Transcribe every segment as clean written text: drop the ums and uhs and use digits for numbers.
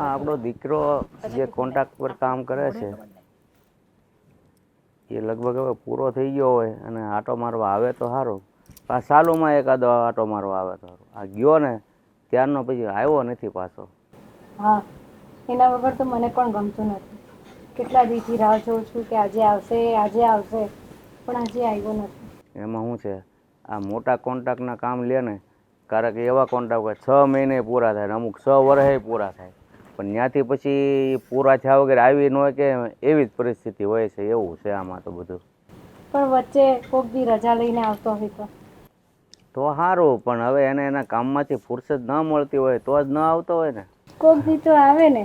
આપણો દીકરો જે કોન્ટ્રાક્ટ પર કામ કરે છે એ લગભગ હવે પૂરો થઈ ગયો હોય અને આટો મારવા આવે તો સારું. આ સાલુમાં એકાદો આટો મારવા આવે તો સારું. આ ગયો ને ત્યારનો પછી આવ્યો નથી પાછો. હા, એના વગર તો મને પણ ગમતું નથી. કેટલા દીથી રાહ જોઉં છું કે આજે આવશે, પણ આજે આવ્યો નથી. એમાં શું છે, આ મોટા કોન્ટ્રાક્ટના કામ લે ને, કારણ કે એવા કોન્ટ્રાક્ટ હોય 6 મહિને પૂરા થાય, અમુક 6 વર્ષે પૂરા થાય, પણ ત્યાંથી પછી પૂરા થયા વગર આવી ન હોય કે એવી જ પરિસ્થિતિ હોય છે. એવું છે આમાં તો બધું. પણ વચ્ચે કોક દી રજા લઈને આવતો હોય તો સારું, પણ હવે એને એના કામમાંથી ફુરસદ ન મળતી હોય તો જ ન આવતો હોય ને. કોક દી તો આવે ને.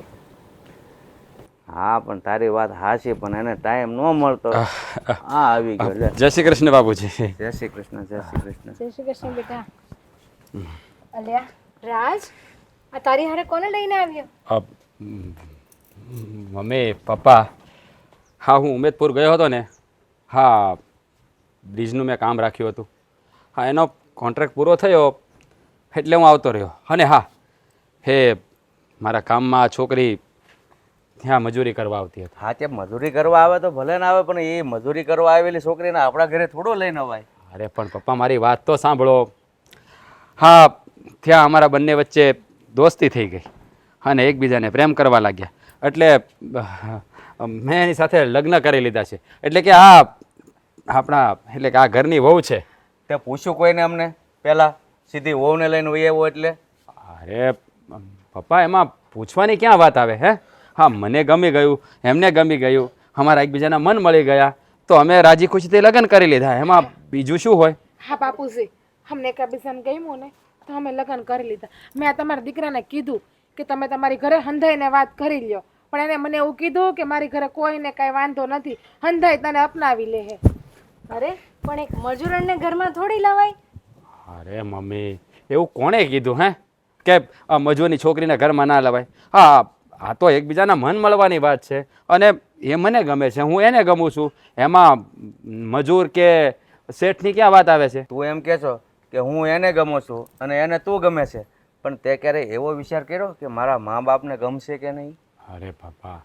હા, પણ તારી વાત હાચી, પણ એને ટાઈમ ન મળતો. હા, આવી ગયો. જય શ્રી કૃષ્ણ બાબુજી. જય શ્રી કૃષ્ણ. જય શ્રી કૃષ્ણ. જય શ્રી કૃષ્ણ બેટા. અલ્યા રાજ, આ તારી હારે કોને લઈને આવ્યો? મમ્મી પપ્પા, હા હું ઉમેદપુર ગયો હતો ને. હા, બ્રિજનું મેં કામ રાખ્યું હતું. હા, એનો કોન્ટ્રાક્ટ પૂરો થયો એટલે હું આવતો રહ્યો. અને હા, હે મારા કામમાં છોકરી ત્યાં મજૂરી કરવા આવતી હતી. હા, તે મજૂરી કરવા આવે તો ભલે ના આવે, પણ એ મજૂરી કરવા આવેલી છોકરીને આપણા ઘરે થોડો લઈને અવાય. અરે પણ પપ્પા મારી વાત તો સાંભળો. હા, ત્યાં અમારા બંને વચ્ચે દોસ્તી થઈ ગઈ અને એકબીજાને પ્રેમ કરવા લાગ્યા. એટલે મેં એની સાથે લગ્ન કરી લીધા છે. એટલે કે આ ઘરની વહુ છે. તે પૂછ્યું કોઈને અમને પહેલાં? સીધી વહુને લઈને વહી આવ્યો એટલે? અરે પપ્પા, એમાં પૂછવાની ક્યાં વાત આવે હે? હા, મને ગમી ગયું, એમને ગમી ગયું, અમારા એકબીજાના મન મળી ગયા તો અમે રાજી ખુશીથી લગ્ન કરી લીધા. એમાં બીજું શું હોય? હા બાપુજી, અમને એકબીજાને ગમ્યું ને તો અમે લગ્ન કરી લીધા. મેં આ તમારા દીકરાને કીધું કે તમે તમારી ઘરે હંધાઈને વાત કરી લ્યો, પણ એને મને એવું કીધું કે મારી ઘરે કોઈને કાંઈ વાંધો નથી, હંધાઈ તને અપનાવી લે હે. અરે પણ એક મજૂરને ઘરમાં થોડી લવાય. અરે મમ્મી, એવું કોણે કીધું હે કે મજૂરની છોકરીને ઘરમાં ના લવાય? હા, આ તો એકબીજાના મન મળવાની વાત છે અને એ મને ગમે છે, હું એને ગમું છું. એમાં મજૂર કે શેઠની ક્યાં વાત આવે છે? તું એમ કહે છો કે હું એને ગમું છું અને એને તું ગમે છે, પણ તે ક્યારેય એવો વિચાર કર્યો કે મારા મા બાપને ગમશે કે નહીં? અરે બાપા,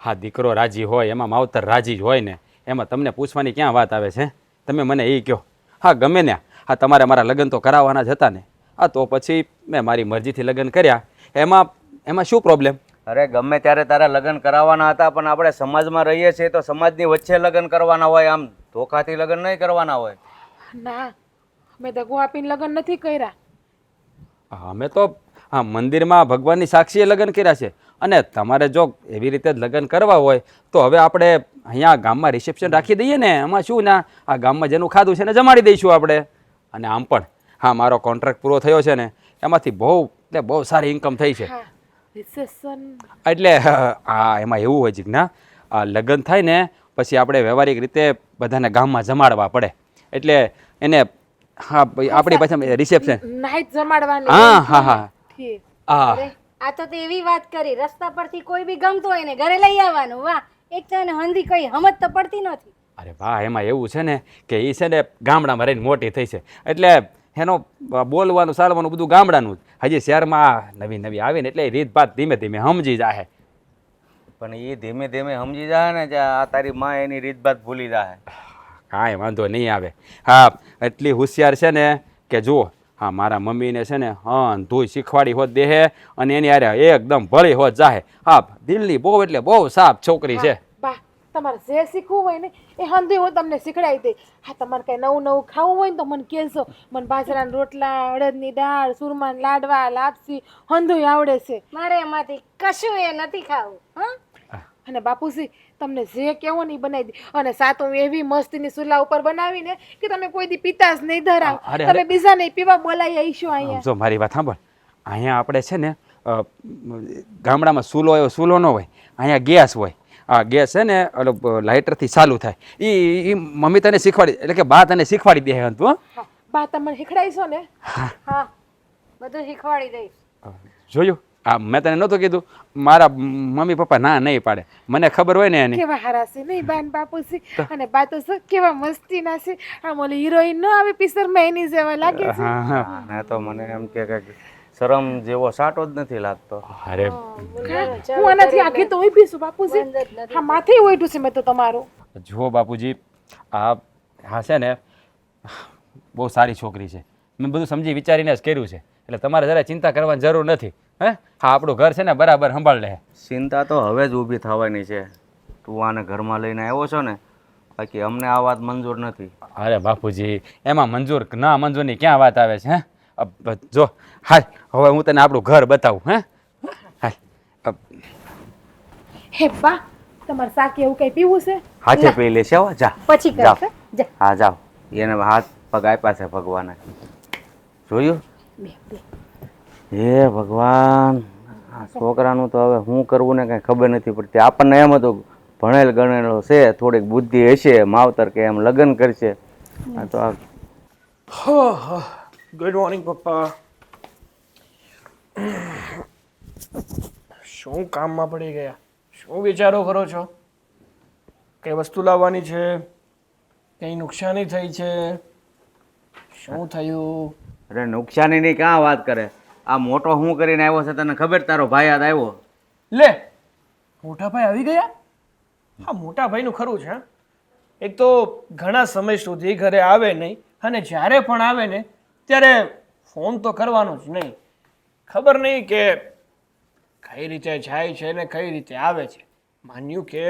હા દીકરો રાજી હોય એમાં માવતર રાજી જ હોય ને, એમાં તમને પૂછવાની ક્યાં વાત આવે છે? તમે મને એ કહો. હા ગમે ને, હા તમારે મારા લગ્ન તો કરાવવાના જ હતા ને. હા તો પછી મેં મારી મરજીથી લગ્ન કર્યા. એમાં શું પ્રોબ્લેમ? અરે ગમે ત્યારે તારા લગ્ન કરાવવાના હતા, પણ આપણે સમાજમાં રહીએ છીએ તો સમાજની વચ્ચે લગ્ન કરવાના હોય, આમ ધોખાથી લગ્ન નહીં કરવાના હોય. ના, મેં દગો આપીને લગ્ન નથી કર્યા. અમે તો હા મંદિરમાં ભગવાનની સાક્ષીએ લગ્ન કર્યા છે. અને તમારે જો એવી રીતે જ લગ્ન કરવા હોય તો હવે આપણે અહીંયા ગામમાં રિસેપ્શન રાખી દઈએ ને. એમાં શું ના, આ ગામમાં જેનું ખાધું છે ને જમાડી દઈશું આપણે. અને આમ પણ હા મારો કોન્ટ્રાક્ટ પૂરો થયો છે ને, એમાંથી બહુ સારી ઇન્કમ થઈ છે. એટલે એમાં એવું હોય છે ના, લગ્ન થાય ને પછી આપણે વ્યવહારિક રીતે બધાને ગામમાં જમાડવા પડે. એટલે એને હા આપણી પાસે રિસેપ્શન નાઈટ જમાડવાની. હા હા હા અરે આ તો તે એવી વાત કરી, રસ્તા પરથી કોઈ બી ગમતો હોય ને ઘરે લઈ આવવાનું. વાહ, એક તો એને હંધી કઈ સમજ તો પડતી નથી. અરે વાહ, એમાં એવું છે ને કે એ છે ને ગામડામાં રહીને મોટી થઈ છે, એટલે એનો બોલવાનું ચાલવાનું બધું ગામડાનું જ. હજી શહેરમાં નવી નવી આવી ને એટલે રીતભાત ધીમે ધીમે સમજી જાય. પણ એ ધીમે ધીમે સમજી જાય ને કે આ તારી માં એની રીતભાત ભૂલી જાય. કાંઈ વાંધો નહીં આવે. હા એટલી હોશિયાર છે ને કે જુઓ, હા મારા મમ્મીને છે ને ધોઈ શીખવાડી હોત દેહે અને એની અરે એકદમ ભળી હોત જાહે. હા દિલની બહુ એટલે બહુ સાફ છોકરી છે. બા, તમારે જે શીખવું હોય ને એ હંધી હું તમને શીખડાવી દઈ. હા તમારે કઈ નવું નવું ખાવું હોય ને તો મને કહેજો. મને બાજરાના રોટલા, અડદની દાળ, સુરમાના લાડવા, લાપસી હંધુય આવડે છે. મારે એમાંથી કશું એ નથી ખાવું. હા, અને બાપુજી તમને જે કેવો ને બનાવી દે. અને સાતું એવી મસ્તીની ચૂલા ઉપર બનાવીને કે તમે કોઈ દી પીતા જ નહીં ધરાવ. તમે બીજા નહીં પીવા બોલાવી આવીશું અહીંયા. જો મારી વાત સાંભળ, અહીંયા આપણે છે ને ગામડામાં ચૂલો ન હોય, અહીંયા ગેસ હોય. આ ગેસ છે ને લાઇટરથી ચાલુ થાય. એ મમ્મી તને શીખવાડી, એટલે કે બા તને શીખવાડી દે. તું બા તમને શીખડાવીશો ને? હા, બધું શીખવાડી દઈશ. જોયું? હા મેં તને નહોતું કીધું? મારા મમ્મી પપ્પા ના નહીં પાડે, મને ખબર હોય ને એની. કેવા હારા છે નહીં બાન બાપુજી? અને બા તો શું કેવા મસ્તીના છે. આમ ઓલી હિરોઈન ન આવે પિક્ચરમાં એની જેવા લાગે છે. હા તો મને એમ કે શરમ જેવો સાટો જ નથી લાગતો. અરે હું આનાથી આખી તો ઊભી છું બાપુજી. હા માથે ઓઢું છે મેં તો તમારું. જુઓ બાપુજી, આ હા છે ને બહુ સારી છોકરી છે. મેં બધું સમજી વિચારીને જ કર્યું છે, એટલે તમારે જરાય ચિંતા કરવાની જરૂર નથી. હે હા, આપણું ઘર છે ને બરાબર સંભાળ લે. ચિંતા તો હવે જ ઊભી થવાની છે. તું આને ઘરમાં લઈને આવ્યો છો ને, બાકી અમને આ વાત મંજૂર નથી. અરે બાપુજી, એમાં મંજૂર ના મંજૂરની ક્યાં વાત આવે છે? હે જો હાલ હવે હું તને આપણું ઘર બતાવું. હે હાલ હે બા, તમારે શાક એવું કઈ પીવું છે? હાથે પી લેશે હો, જા પછી જાઓ. કરશે જા. હા જાઓ. એને હાથ પગ આપ્યા છે ભગવાને. જોયું? હે ભગવાન, આ છોકરાનું તો હવે શું કરવું ને કઈ ખબર નથી પડતી. આપણને એમ હતું ભણેલ ગણેલો છે, થોડીક બુદ્ધિ હશે, માવતર કે એમ લગ્ન કરશે. આ તો આ ગુડ મોર્નિંગ પપ્પા. શું કામમાં પડી ગયા? શું વિચારો કરો છો? કઈ વસ્તુ લાવવાની છે? કઈ નુકસાની થઈ છે? શું થયું? અરે નુકસાનીની ક્યાં વાત કરે? આ મોટો હું કરીને આવ્યો છે તને ખબર? તારો ભાઈ યાદ આવ્યો? લે, મોટા ભાઈ આવી ગયા? હા, મોટા ભાઈનું ખરું છે. એક તો ઘણા સમય સુધી ઘરે આવે નહીં, અને જ્યારે પણ આવે ને ત્યારે ફોન તો કરવાનો જ નહીં. ખબર નહીં કે કઈ રીતે જાય છે ને કઈ રીતે આવે છે. માન્યું કે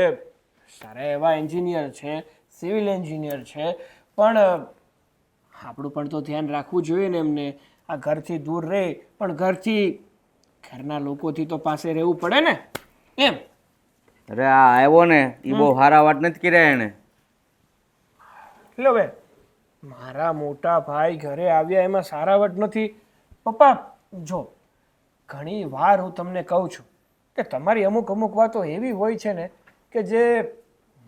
સારા એવા એન્જિનિયર છે, સિવિલ એન્જિનિયર છે, પણ આપણું પણ તો ધ્યાન રાખવું જોઈએ ને એમને. આ ઘરથી દૂર રહે પણ ઘરના લોકોથી તો પાસે રહેવું પડે ને એમ. અરે આ આવ્યો ને એ બહુ સારા વાત નથી કર્યા એને. લો બે, મારા મોટા ભાઈ ઘરે આવ્યા એમાં સારાવટ નથી. પપ્પા જો, ઘણી વાર હું તમને કહું છું કે તમારી અમુક વાતો એવી હોય છે ને કે જે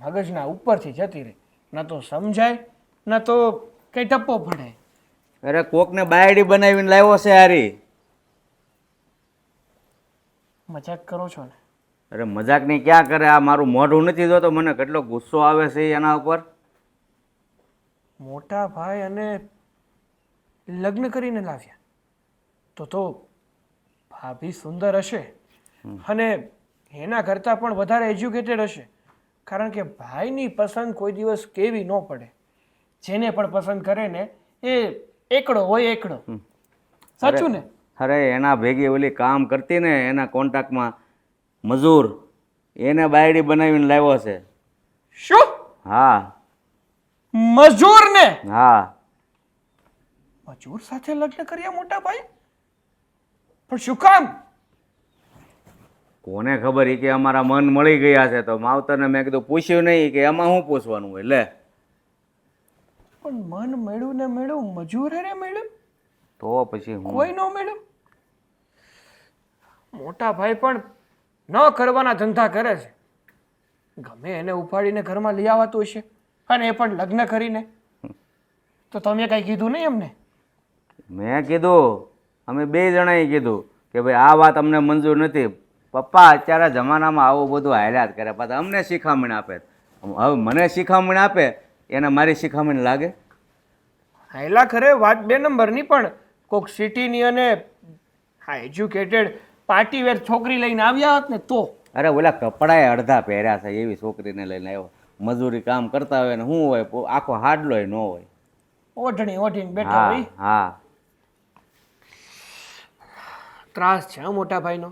મગજના ઉપરથી જતી રહે. ન તો સમજાય ન તો કંઈ ટપ્પો પડે. અરે કોકને બાયડી બનાવીને લાવ્યો છે હારી. મજાક કરો છો ને? અરે મજાક ની ક્યાં કરે? આ મારું મોઢું નથી જોતો, મને કેટલો ગુસ્સો આવે છે એના ઉપર. મોટા ભાઈ અને લગ્ન કરીને લાવ્યા તો ભાભી સુંદર હશે અને એના કરતાં પણ વધારે એજ્યુકેટેડ હશે. કારણ કે ભાઈની પસંદ કોઈ દિવસ કેવી ન પડે. જેને પણ પસંદ કરે ને એ એકડો હોય, એકડો. સાચું ને? અરે એના ભેગી ઓલી કામ કરતી ને એના કોન્ટ્રાક્ટમાં મજૂર, એને બાયડી બનાવીને લાવ્યો છે. શું? હા મજૂર ને? હા. મજૂર સાથે લગ્ન કર્યા મોટા ભાઈ? પણ શું કામ? કોને ખબર? ઈ કે અમારા મન મળી ગયા છે. તો માવતરને મેં કીધું પૂછ્યું નહીં કે એમાં શું પૂછવાનું હોય. લે પણ મન મળ્યું ને મળ્યું, મજૂર રે મળ્યું તો પછી હું કોઈ ન મળ્યું. મોટા ભાઈ પણ ન કરવાના ધંધા કરે છે. ગમે એને ઉપાડીને ઘરમાં લઈ આવતું હશે, અને એ પણ લગ્ન કરીને. તો તમે કઈ કીધું નહીં એમને? મેં કીધું, અમે બે જણાએ કીધું કે ભાઈ આ વાત અમને મંજૂર નથી. પપ્પા અત્યારે જમાનામાં આવું બધું હાલ્યા જ કરે, પાછા અમને શિખામણ આપે. હવે મને શિખામણ આપે એને મારી શિખામણ લાગે? હાયલા ખરે વાત 2 નંબરની, પણ કોક સિટીની અને હા એજ્યુકેટેડ પાર્ટી વેર છોકરી લઈને આવ્યા હોત ને તો. અરે ઓલા કપડાએ અડધા પહેર્યા છે એવી છોકરીને લઈને આવ્યો. મજૂરી કામ કરતા હોય ને શું હોય, આખો હાડલોય ન હોય. ઓઢણી ઓઢીને બેઠા હા હોય. હા. ત્રાસ છે મોટા ભાઈનો.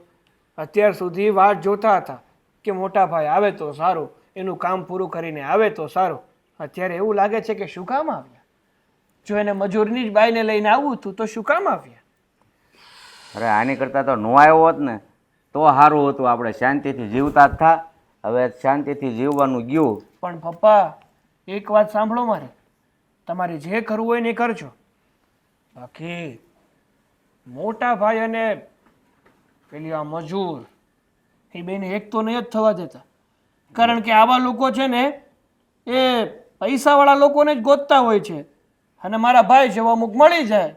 અત્યાર સુધી વાટ જોતા હતા કે મોટા ભાઈ આવે તો સારું, એનું કામ પૂરું કરીને આવે તો સારું. અત્યારે એવું લાગે છે કે શું કામ આવ્યા? જો એને મજૂરની જ બાઈને લઈને આવવું હતું તો શું કામ આવ્યા? અરે આની કરતાં તો નો આવ્યો હોત ને તો સારું હતું. આપણે શાંતિથી જીવતા જ થા. હવે શાંતિથી જીવવાનું ગયું. પણ પપ્પા એક વાત સાંભળો મારી, તમારે જે કરવું હોય ને એ કરજો. બાકી મોટા ભાઈ અને પેલી આ મજૂર એ બેને એક તો નહીં જ થવા દેતા. કારણ કે આવા લોકો છે ને એ પૈસાવાળા લોકોને જ ગોતતા હોય છે, અને મારા ભાઈ જેવો અમુક મળી જાય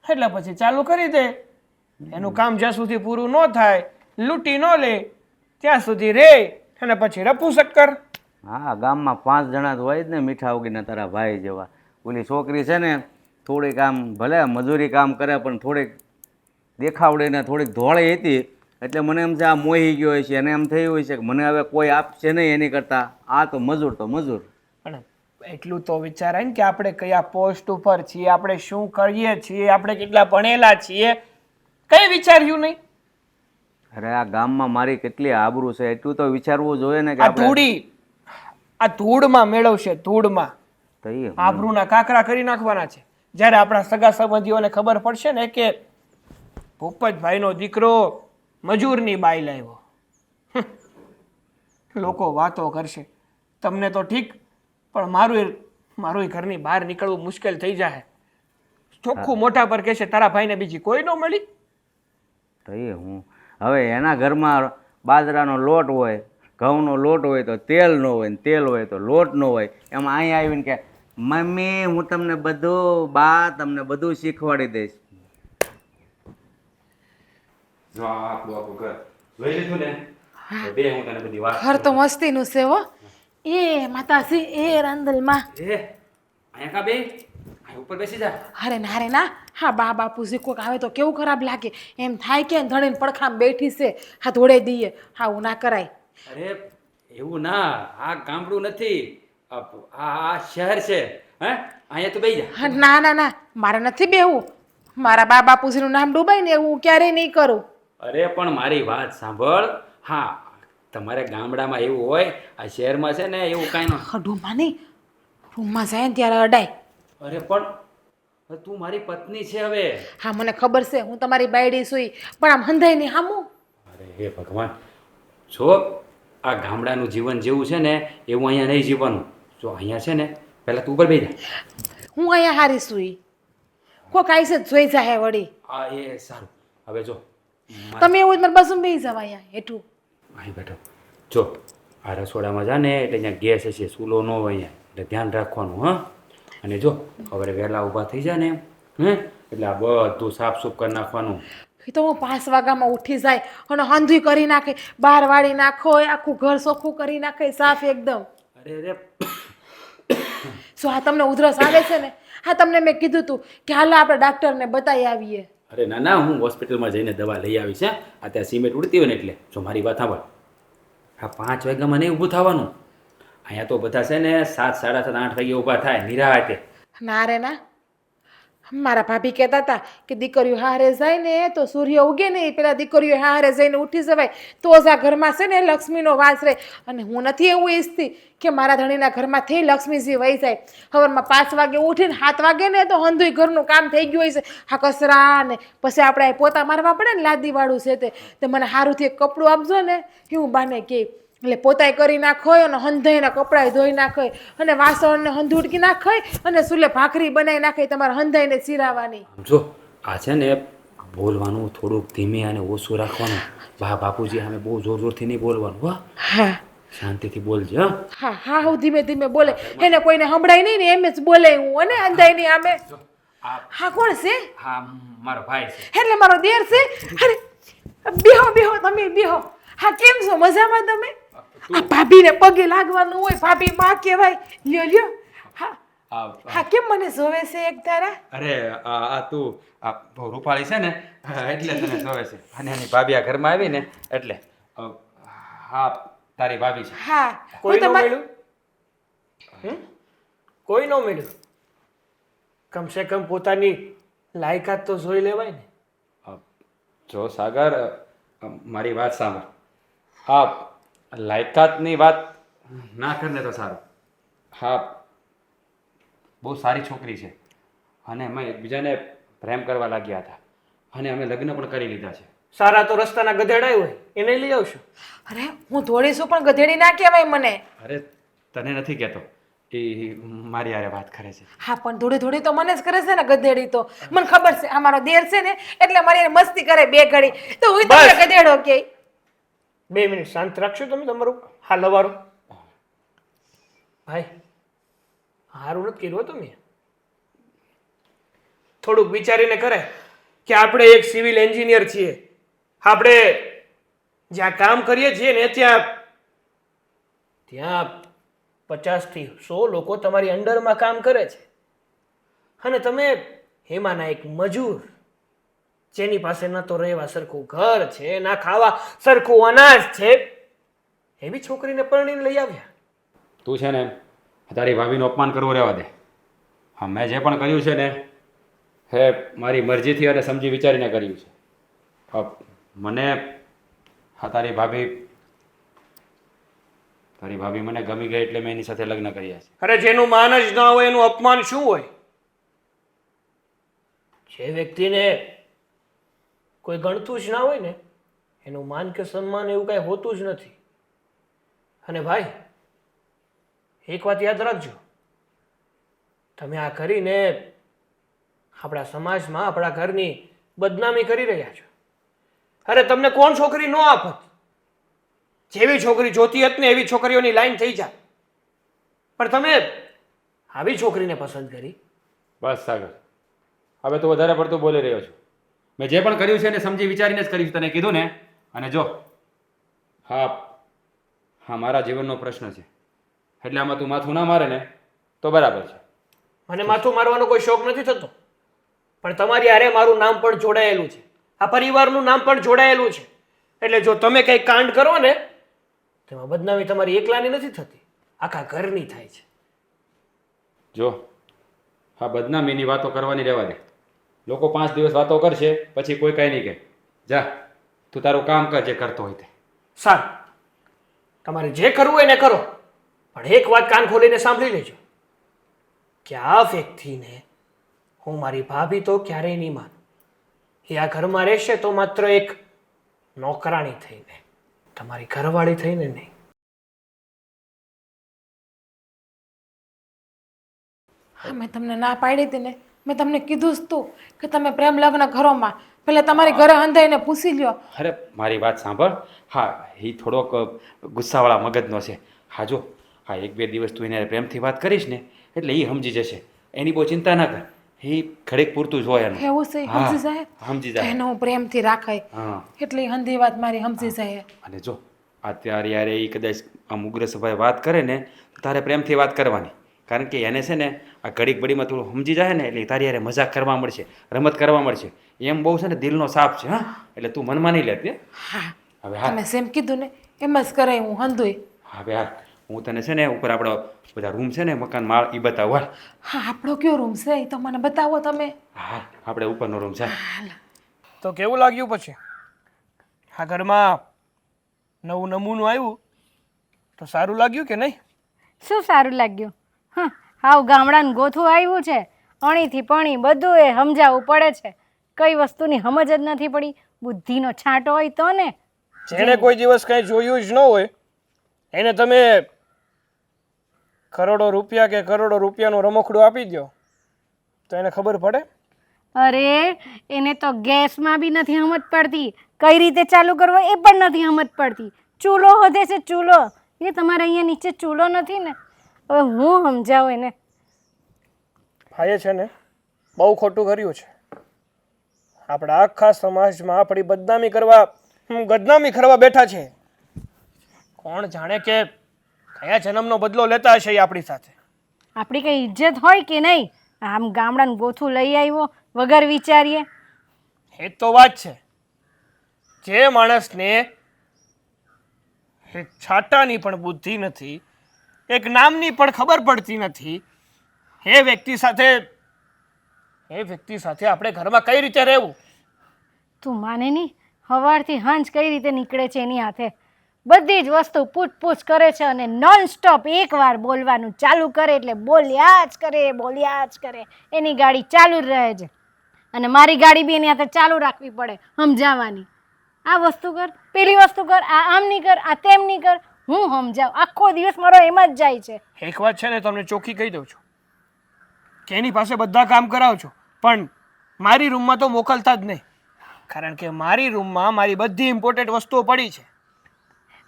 એટલે પછી ચાલુ કરી દે. એનું કામ જ્યાં સુધી પૂરું ન થાય, લૂંટી ન લે ત્યાં સુધી રે, અને પછી રપુ શક્કર. હા, ગામમાં 5 જણા તો હોય જ ને મીઠા ઉગીને તારા ભાઈ જેવા. ઓલી છોકરી છે ને થોડીક આમ ભલે મજૂરી કામ કરે પણ થોડીક દેખાવડે ને થોડીક ધોળી હતી એટલે મને એમ છે આ મોહી ગયો હોય છે અને એમ થયું હોય છે કે મને હવે કોઈ આપશે નહીં એની કરતાં આ તો મજૂર. પણ એટલું તો વિચારાય ને કે આપણે કયા પોસ્ટ ઉપર છીએ, આપણે શું કરીએ છીએ, આપણે કેટલા ભણેલા છીએ, કઈ વિચાર્યું નહીં. અરે આ ગામમાં મારી કેટલી આબરૂ છે એટલું તો વિચારવું જોઈએ ને કે આ ધૂળમાં મેળવશે, ધૂળમાં તો એ આબરૂના કાકરા કરી નાખવાના છે. જ્યારે આપણા સગા સંબંધીઓને ખબર પડશે ને કે ભૂપતભાઈનો દીકરો મજૂરની બાઈ લાવ્યો, લોકો વાતો કરશે. તમને તો ઠીક, પણ મારું ઘરની બહાર નીકળવું મુશ્કેલ થઈ જાય. ચોખ્ખું મોઢા પર કહેશે તારા ભાઈને બીજી કોઈ ન મળી. તો એ હું હવે એના ઘરમાં બાજરાનો લોટ હોય, ઘઉંનો લોટ હોય તો તેલ ન હોય, ને તેલ હોય તો લોટ ન હોય. એમાં અહીંયા આવીને કે મમ્મી હું તમને બધું શીખવાડી દઈશ. જો આ આપણું આખું ઘર જોઈ લીધું ને તો બે હું તને બધી વાત ઘર તો મસ્તીનું છે હો. એ માતાજી એ રાંદલમાં એ અહીંયા કા બે અહીં ઉપર બેસી જા. અરે ના રે ના, હા બા બાપુજી કોઈક આવે તો કેવું ખરાબ લાગે. એમ થાય કે ધણીને પડખામાં બેઠી છે, હા ધોડે દઈએ. હા હું ના કરાય. અરે એવું ના, આ ગામડું નથી, આ શહેર છે. હે અહીંયા તું બેસી જા. હા ના ના ના, મારે નથી બેહવું. મારા બા બાપુજીનું નામ ડૂબાય ને એવું ક્યારેય નહીં કરું. અરે પણ મારી વાત સાંભળ. હા તમારે ગામડામાં એવું હોય, આ શહેરમાં છે ને એવું કાંઈ ન. ડૂબા નહીં, રૂમમાં જાય ને ત્યારે અડાય. અરે પણ તું મારી પત્ની છે હવે. હા મને ખબર છે, હું તમારી બાયડી સુઈ, પણ આમ હંધાઈ નહીં હામું. અરે હે ભગવાન, જો આ ગામડાનું જીવન જેવું છે ને એવું અહીંયા નહીં જીવવાનું. જો અહીંયા છે ને પહેલાં તું ઉપર બેસી જા. હું અહીંયા હારી સુઈ, કોક આઈસે જોઈ જાય વળી. હા એ સારું. હવે જો તમે એવું જ મારે બસું બેસી જાવ અહીંયા હેઠું. અહીં બેઠો. જો આ રસોડામાં જા ને એટલે અહીંયા ગેસ હશે, ચૂલો ન હોય અહીંયા, એટલે ધ્યાન રાખવાનું. હા અને જો હવે વહેલા ઊભા થઈ જાય ને એટલે આ બધું સાફસૂફ કરી નાખવાનું. એ તો હું 5 વાગ્યામાં ઉઠી જાય અને હંધુય કરી નાખે, બહાર વાળી નાખો, આખું ઘર ચોખ્ખું કરી નાખે, સાફ એકદમ. અરે અરે શું આ તમને ઉધરસ આવે છે ને? હા તમને મેં કીધું તું કે હાલ આપણે ડાક્ટરને બતાવી આવીએ. અરે ના ના, હું હોસ્પિટલમાં જઈને દવા લઈ આવી છે. આ ત્યાં સિમેન્ટ ઉડતી હોય ને એટલે. જો મારી વાત સાંભળ, આ 5 વાગ્યામાં નહીં ઊભું થવાનું. અહીંયા તો બધા છે ને 7, 7:30, 8 વાગે ઊભા થાય નિરાતે. ના રે ના, મારા ભાભી કહેતા હતા કે દીકરીઓ હારે જાય ને તો સૂર્ય ઉગે ને એ પેલા દીકરીઓ હારે જઈને ઉઠી જવાય તો જ આ ઘરમાં છે ને લક્ષ્મીનો વાસ રહે. અને હું નથી એવું ઈચ્છતી કે મારા ધણીના ઘરમાંથી લક્ષ્મીજી વહી જાય. સવારમાં 5 વાગે ઉઠીને 7 વાગે ને તો હંધુય ઘરનું કામ થઈ ગયું હોય છે. હા કચરા ને પછી આપણે પોતા મારવા પડે ને લાદીવાળું છે તે મને સારુંથી એક કપડું આપજો ને એવું બાને કે એટલે પોતાય કરી નાખોય અને હંધાઈના કપડાં ધોઈ નાખોય અને વાસણને હંધુડકી નાખોય અને સુલે ભાખરી બનાવી નાખે તમારે હંધાઈને ચીરાવાની. જો આ છે ને બોલવાનું થોડુંક ધીમે અને ઓછું રાખવાનું. બા બાપુજી સામે બહુ જોર જોરથી નહીં બોલવાનું. હા શાંતિથી બોલજે. હા હા હા હું ધીમે ધીમે બોલે, એને કોઈને સંભળાય નહીં ને એમ જ બોલે હું. અને અંધાઈની આમે હા કોણ છે? હા મારો ભાઈ છે. એટલે મારો દેર છે. અરે બેહો બેહો, તમે બેહો. હા કેમ છો? મજામાં તમે? આ ભાભીને પગે લાગવાનું હોય, ભાભી માં કહેવાય. લ્યો લ્યો. હા હા કેમ મને જોવે છે એક તારા? અરે આ તું આ રૂપાળી છે ને એટલે તને જોવે છે. અને એની ભાભી આ ઘરમાં આવી ને એટલે. હા તારી ભાભી છે. હા કોઈ હું ન તમારી મળ્યું? કોઈ ન મળ્યું? કમસે કમ પોતાની લાયકાત તો જોઈ લેવાય ને. જો સાગર, મારી વાત સાંભળ. હા લાયકાતની વાત ના કરને તો સારું. હા બહુ સારી છોકરી છે અને અમે એકબીજાને પ્રેમ કરવા લાગ્યા હતા અને અમે લગ્ન પણ કરી લીધા છે. સારા તો રસ્તાના ગધેડા હોય એને લઈ આવશો. અરે હું દોડીશું પણ ગધેડી ના કહેવાય મને. અરે તને નથી કહેતો, એ મારી હારે વાત કરે છે. હા પણ થોડી થોડી તો મને જ કરે છે ને ગધેડી તો. મને ખબર છે આ મારો દેર છે ને એટલે મારી હારે મસ્તી કરે 2 ઘડી તો હું તમને ગધેડો કે. 2 મિનિટ શાંત રાખશો તમે તમારું હાલ લવારું. ભાઈ હારું નથી કર્યું તમે. થોડુંક વિચારીને કરે કે આપણે એક સિવિલ એન્જિનિયર છીએ, આપણે જ્યાં કામ કરીએ છીએ ને ત્યાં 50 થી 100 લોકો તમારી અંડરમાં કામ કરે છે અને તમે એમાંના એક મજૂર. જેની પાસે ન તો રહેવા સરખું ઘર છે, ના ખાવા સરખું અનાજ છે, એવી છોકરીને પરણીને લઈ આવ્યા. તું છે ને તારી ભાભીનું અપમાન કરવું રહેવા દે. હા, મેં જે પણ કર્યું છે ને હે મારી મરજીથી અને સમજી વિચારીને કર્યું છે. મને હા તારી ભાભી મને ગમી ગઈ એટલે મેં એની સાથે લગ્ન કર્યા છે. અરે જેનું માન જ ના હોય એનું અપમાન શું હોય? જે વ્યક્તિને કોઈ ગણતું જ ના હોય ને એનું માન કે સન્માન એવું કાંઈ હોતું જ નથી. અને ભાઈ એક વાત યાદ રાખજો, તમે આ કરીને આપણા સમાજમાં આપણા ઘરની બદનામી કરી રહ્યા છો. અરે તમને કોણ છોકરી ન આપત? જેવી છોકરી જોતી હતી ને એવી છોકરીઓની લાઈન થઈ જાય, પણ તમે આવી છોકરીને પસંદ કરી. બસ સાગર, હવે તું વધારે પડતું બોલી રહ્યો છું. મેં જે પણ કર્યું છે ને સમજી વિચારીને જ કર્યું છે, તને કીધું ને. અને જો હા મારા જીવનનો પ્રશ્ન છે એટલે આમાં તું માથું ના મારે ને તો બરાબર છે. મને માથું મારવાનો કોઈ શોખ નથી થતો, પણ તમારી હારે મારું નામ પણ જોડાયેલું છે, આ પરિવારનું નામ પણ જોડાયેલું છે. એટલે જો તમે કંઈ કાંડ કરો ને તેમાં બદનામી તમારી એકલાની નથી થતી, આખા ઘરની થાય છે. જો હા બદનામીની વાતો કરવાની રહેવા દે. લોકો 5 દિવસ વાતો કરશે પછી કોઈ કાંઈ નહીં કહે. જા તું તારું કામ કર જે કરતો હોય તે. સારું, તમારે જે કરવું હોય ને કરો, પણ એક વાત કાન ખોલીને સાંભળી લેજો કે આ વ્યક્તિને હું મારી ભાભી તો ક્યારેય નહીં માનું. એ આ ઘરમાં રહેશે તો માત્ર એક નોકરાણી થઈને, તમારી ઘરવાળી થઈને નહીં. હા, મેં તમને ના પાડી હતી ને, મેં તમને કીધું જ તું કે તમે પ્રેમ લગ્ન ઘરોમાં પેલા તમારી ઘરે અંધાઈને પૂછી લ્યો. અરે મારી વાત સાંભળ. હા એ થોડોક ગુસ્સાવાળા મગજનો છે. હા જો હા 1-2 દિવસ તું એને પ્રેમથી વાત કરીશ ને એટલે એ સમજી જશે. એની બહુ ચિંતા ના કર, એ ઘડીક પૂરતું જ હોય એનું. એવું છે? હા, સમજી જાય? સમજી જાય. એનો હું પ્રેમથી રાખાય હા એટલી હંધી વાત મારી સમજી જાય. અને જો અત્યારે યારે એ કદાચ આમ ઉગ્ર સભાએ વાત કરે ને તો તારે પ્રેમથી વાત કરવાની. કારણ કે એને છે ને આ ઘડીક બડીમાં થોડું સમજી જાય ને એટલે તારી યારે મજાક કરવા મળશે, રમત કરવા મળશે. એમ બહુ છે ને દિલનો સાપ છે. હા એટલે તું મનમાં નહીં લેતી. હા, હવે હા તમે સેમ કીધું ને એમ જ કરે હું હંધુય. હવે હા હું તને છે ને ઉપર આપણો બધા રૂમ છે ને મકાન માળ એ બતાવું. હાલ. હા, આપણો કયો રૂમ છે એ તો મને બતાવો તમે. હા આપણે ઉપરનો રૂમ છે. તો કેવું લાગ્યું પછી? આ ઘરમાં નવું નમૂનું આવ્યું તો સારું લાગ્યું કે નહીં? શું સારું લાગ્યું? હાવ ગામડાનું ગોથું આવ્યું છે, અણીથી પણી બધું એ સમજાવવું પડે છે. કઈ વસ્તુની સમજ જ નથી પડી. બુદ્ધિનો છાંટો હોય તો ને. જેણે કોઈ દિવસ કંઈ જોયું જ ન હોય એને તમે કરોડો રૂપિયા કે કરોડો રૂપિયાનું રમકડું આપી દો તો એને ખબર પડે? અરે એને તો ગેસમાં બી નથી સમજ પડતી, કઈ રીતે ચાલુ કરવો એ પણ નથી સમજ પડતી. ચૂલો વધે છે ચૂલો, એ તમારે અહીંયા નીચે ચૂલો નથી ને. હવે હું સમજાવું એને. ભાઈએ છે ને બહુ ખોટું કર્યું છે. આપણા આખા સમાજમાં આપણી બદનામી કરવા બેઠા છે. કોણ જાણે કે કયા જન્મનો બદલો લેતા હશે એ આપણી સાથે. આપણી કઈ ઇજ્જત હોય કે નહીં? આમ ગામડાનું ગોથું લઈ આવ્યો વગર વિચારીએ. એ તો વાત છે, જે માણસને એક છાંટાની પણ બુદ્ધિ નથી, એક નામની પણ ખબર પડતી નથી, એ વ્યક્તિ સાથે આપણે ઘરમાં કઈ રીતે રહેવું? તું માને નહીં, સવારથી હાંજ કઈ રીતે નીકળે છે એની હાથે. બધી જ વસ્તુ પૂછપૂછ કરે છે અને નોન સ્ટોપ એકવાર બોલવાનું ચાલુ કરે એટલે બોલ્યા જ કરે. એની ગાડી ચાલુ જ રહે છે અને મારી ગાડી બી એની હાથે ચાલુ રાખવી પડે સમજાવવાની. આ વસ્તુ કર, પેલી વસ્તુ કર, આ આમ નહીં કર, આ તેમ નહીં કર. હું સમજાવ, આખો દિવસ મારો એમ જ જાય છે. એક વાત છે ને તમને ચોખ્ખી કહી દઉં છું કે એની પાસે બધા કામ કરાવજો પણ મારી રૂમમાં તો મોકલતા જ નહીં, કારણ કે મારી રૂમમાં મારી બધી ઇમ્પોર્ટન્ટ વસ્તુઓ પડી છે.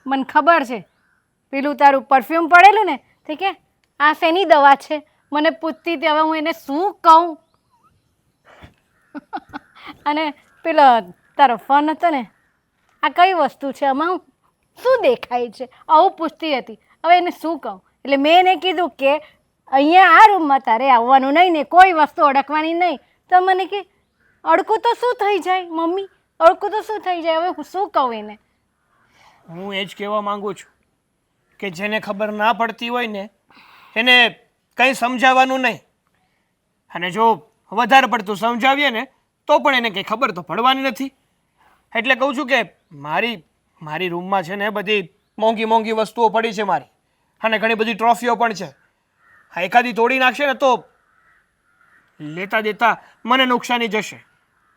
મને ખબર છે, પેલું તારું પરફ્યુમ પડેલું ને તે કે આ શેની દવા છે મને પૂછતી હતી. હવે હું એને શું કહું? અને પેલો તારો ફોન હતો ને, આ કઈ વસ્તુ છે, આમાં શું દેખાય છે, આવું પૂછતી હતી. હવે એને શું કહું? એટલે મેં એને કીધું કે અહીંયા આ રૂમમાં તારે આવવાનું નહીં ને કોઈ વસ્તુ અડકવાની નહીં. તો મને કે અડકું તો શું થઈ જાય મમ્મી, અડકું તો શું થઈ જાય? હવે હું શું કહું એને? હું એ જ કહેવા માંગુ છું કે જેને ખબર ના પડતી હોય ને એને કંઈ સમજાવવાનું નહીં, અને જો વધારે પડતું સમજાવીએ ને તો પણ એને કંઈ ખબર તો પડવાની નથી. એટલે કહું છું કે મારી રૂમમાં છે ને બધી મોંઘી મોંઘી વસ્તુઓ પડી છે મારી, અને ઘણી બધી ટ્રોફીઓ પણ છે. હા, એકાદી તોડી નાખશે ને તો લેતા દેતા મને નુકસાની જશે.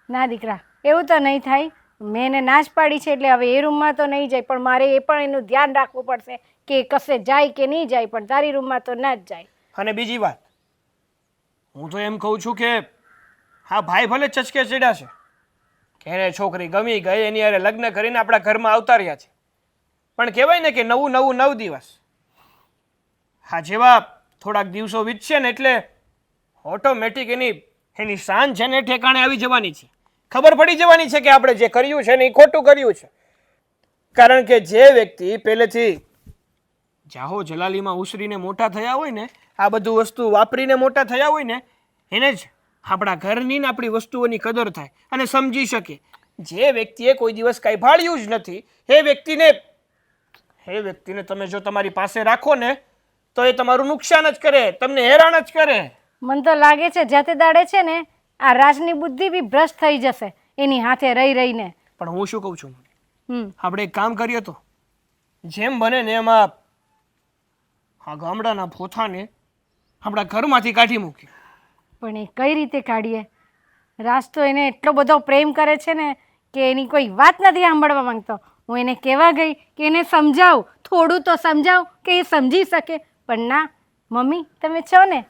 ના દીકરા, એવું તો નહીં થાય. મેં એને નાશ પાડી છે એટલે હવે એ રૂમમાં તો નહીં જાય, પણ મારે એ પણ એનું ધ્યાન રાખવું પડશે કે કશે જાય કે નહીં જાય, પણ તારી રૂમમાં તો ના જ જાય. અને બીજી વાત, હું તો એમ કહું છું કે હા ભાઈ ભલે ચચકે ચડ્યા છે કે એને છોકરી ગમી ગઈ, એની હારે લગ્ન કરીને આપણા ઘરમાં આવતા રહ્યા છે, પણ કહેવાય ને કે નવું નવું 9 દિવસ. હા, જેવા થોડાક દિવસો વીતશે ને એટલે ઓટોમેટિક એની શાન છે ને ઠેકાણે આવી જવાની છે. ખબર પડી જવાની છે કે આપણે જે કર્યું છે ને એ ખોટું કર્યું છે. કારણ કે જે વ્યક્તિ પહેલેથી જાહો જલાલીમાં ઉછરીને મોટા થયા હોય ને, આ બધું વસ્તુ વાપરીને મોટા થયા હોય ને, એને જ આપણા ઘરની ને આપણી વસ્તુઓની કદર થાય અને સમજી શકે. જે વ્યક્તિએ કોઈ દિવસ કાંઈ ભાળ્યું જ નથી એ વ્યક્તિને તમે જો તમારી પાસે રાખો ને તો એ તમારું નુકસાન જ કરે, તમને હેરાન જ કરે. મને તો લાગે છે જાતે દાડે છે ને આ રાજની બુદ્ધિ બી ભ્રષ્ટ થઈ જશે એની હાથે રહી રહીને. પણ હું શું કહું છું, હમ આપણે એક કામ કરીએ તો જેમ બને ને એમાં આ ગામડાના પોથાને આપણા ઘરમાંથી કાઢી મૂકીએ. પણ એ કઈ રીતે કાઢીએ? રાજ તો એને એટલો બધો પ્રેમ કરે છે ને કે એની કોઈ વાત નથી સાંભળવા માંગતો. હું એને કહેવા ગઈ કે એને સમજાવ, થોડું તો સમજાવ કે એ સમજી શકે, પણ ના, મમ્મી તમે છો ને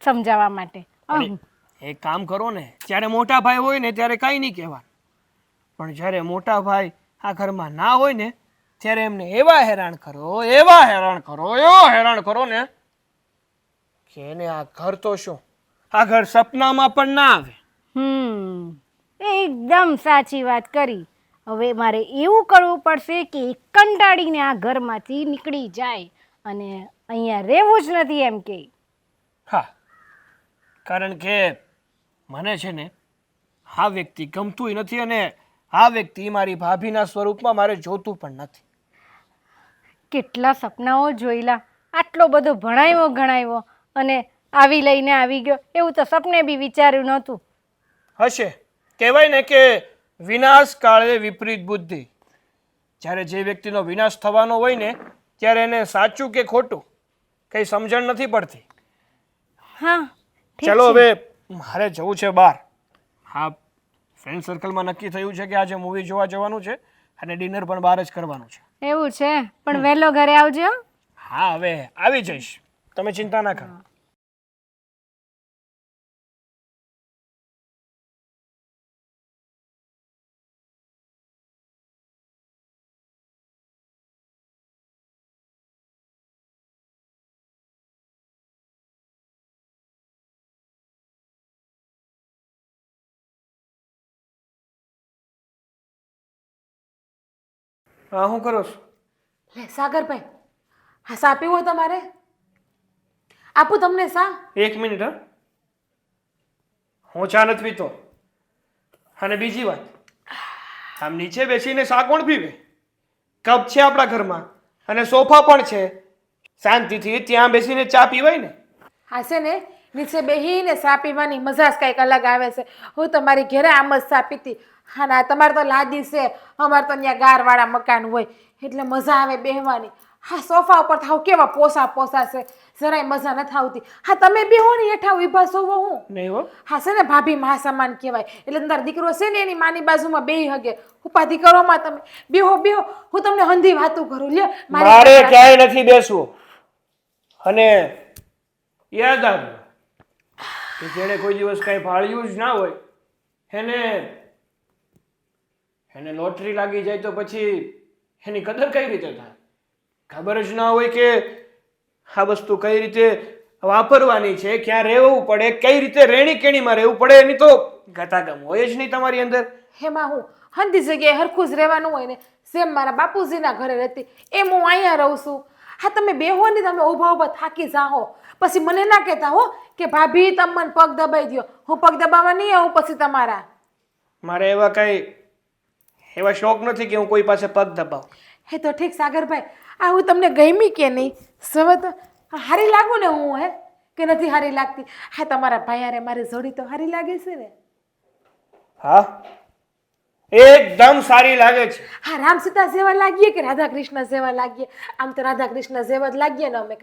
સમજાવવા માટે. પણ એક કામ કરો ને, જ્યારે મોટા ભાઈ હોય ને ત્યારે કાંઈ નહીં કહેવાનું, પણ જ્યારે મોટા ભાઈ આ ઘરમાં ના હોય ને ત્યારે એમને એવા હેરાન કરો ને કે એને આ ઘર તો શું, આ ઘર સપનામાં પણ ના આવે. એકદમ સાચી વાત કરી. હવે મારે એવું કરવું પડશે કે એ કંટાળીને આ ઘરમાંથી નીકળી જાય અને અહીંયા રહેવું જ નથી એમ કે. હા, કારણ કે મને છે ને આ વ્યક્તિ ગમતું નથી, અને આ વ્યક્તિ મારી ભાભીના સ્વરૂપમાં મારે જોતું પણ નથી. કેટલા સપનાઓ જોયેલા, આટલો બધો ભણાવ્યો ગણાવ્યો અને આવી લઈને આવી ગયો, એવું તો સપને બી વિચાર્યું નહોતું. હશે, કહેવાય ને કે વિનાશ કાળે વિપરીત બુદ્ધિ. જ્યારે જે વ્યક્તિનો વિનાશ થવાનો હોય ને ત્યારે એને સાચું કે ખોટું કંઈ સમજણ નથી પડતી. હા, ચલો હવે મારે જવું છે બહાર. હા, ફ્રેન્ડ સર્કલમાં નક્કી થયું છે કે આજે મૂવી જોવા જવાનું છે અને ડિનર પણ બહાર જ કરવાનું છે. એવું છે, પણ વહેલો ઘરે આવજો. હા, હવે આવી જઈશ, તમે ચિંતા ના કરો. હા, હું કરો છો? લે સાગરભાઈ, હા સા પીવો તમારે? આપું તમને સા? 1 મિનિટ. હા, હું ચા નથી પીતો. અને બીજી વાત, આમ નીચે બેસીને શા કોણ પીવે? કપ છે આપણા ઘરમાં અને સોફા પણ છે, શાંતિથી ત્યાં બેસીને ચા પીવાય ને. હા છે ને, નીચે બેહીને સા પીવાની મજા જ કંઈક અલગ આવે છે. હું તમારી ઘરે આમ જ સા પીતી. હા ના, તમારે તો લાદી છે, અમારે તો ત્યાં ગારવાળા મકાન હોય એટલે મજા આવે બેહવાની. હા, સોફા ઉપર થાવ કેવા પોસા છે, જરાય મજા નથી આવતી. હા, તમે બેહો ને હેઠા ઊભા સોવો હું નહીં હો. હા છે ને, ભાભી મા સમાન કહેવાય એટલે તારો દીકરો છે ને એની માની બાજુમાં બેહી હગે. ઉપાધિ કરો માં તમે, બેહો, હું તમને હંધી વાતું કરું. લ્યો મારે ક્યાંય નથી બેસવું. અને યાદ આવ્યું કે જેણે કોઈ દિવસ કાંઈ ભાળ્યું જ ના હોય એને લોટરી લાગી જાય તો પછી એની કદર કઈ રીતે થાય? ખબર જ ના હોય કે આ વસ્તુ કઈ રીતે વાપરવાની છે, ક્યાં રહેવું પડે, કઈ રીતે રેણી કેણીમાં રહેવું પડે, એની તો ગતાગમ હોય જ નહીં તમારી અંદર. હેમાં હું હંધી જગ્યાએ હરખું જ રહેવાનું હોય ને, સેમ મારા બાપુજીના ઘરે રહેતી એમ હું અહીંયા રહું છું. હા, તમે બેહો ને, તમે ઊભા થાકી જાઓ પછી મને ના કહેતા હો કે ભાભી તમે મને પગ દબાઈ દો. હું પગ દબાવવા નહીં આવું પછી તમારા. મારે એવા શોખ નથી કે હું કોઈ પાસે પગ દબાવું. હે તો ઠીક સાગરભાઈ, આ હું તમને ગમી કે નહીં? સવત હારી લાગુ ને હું કે નથી હારી લાગતી? હા, તમારા ભાઈ હારે મારી જોડી તો હારી લાગે છે ને? હા, એકદમ સારી લાગે છે. હા, રામ સીતા જેવા લાગીએ કે રાધા કૃષ્ણ જેવા લાગીએ? આમ તો રાધા કૃષ્ણ જેવા જ લાગીએ ને અમે.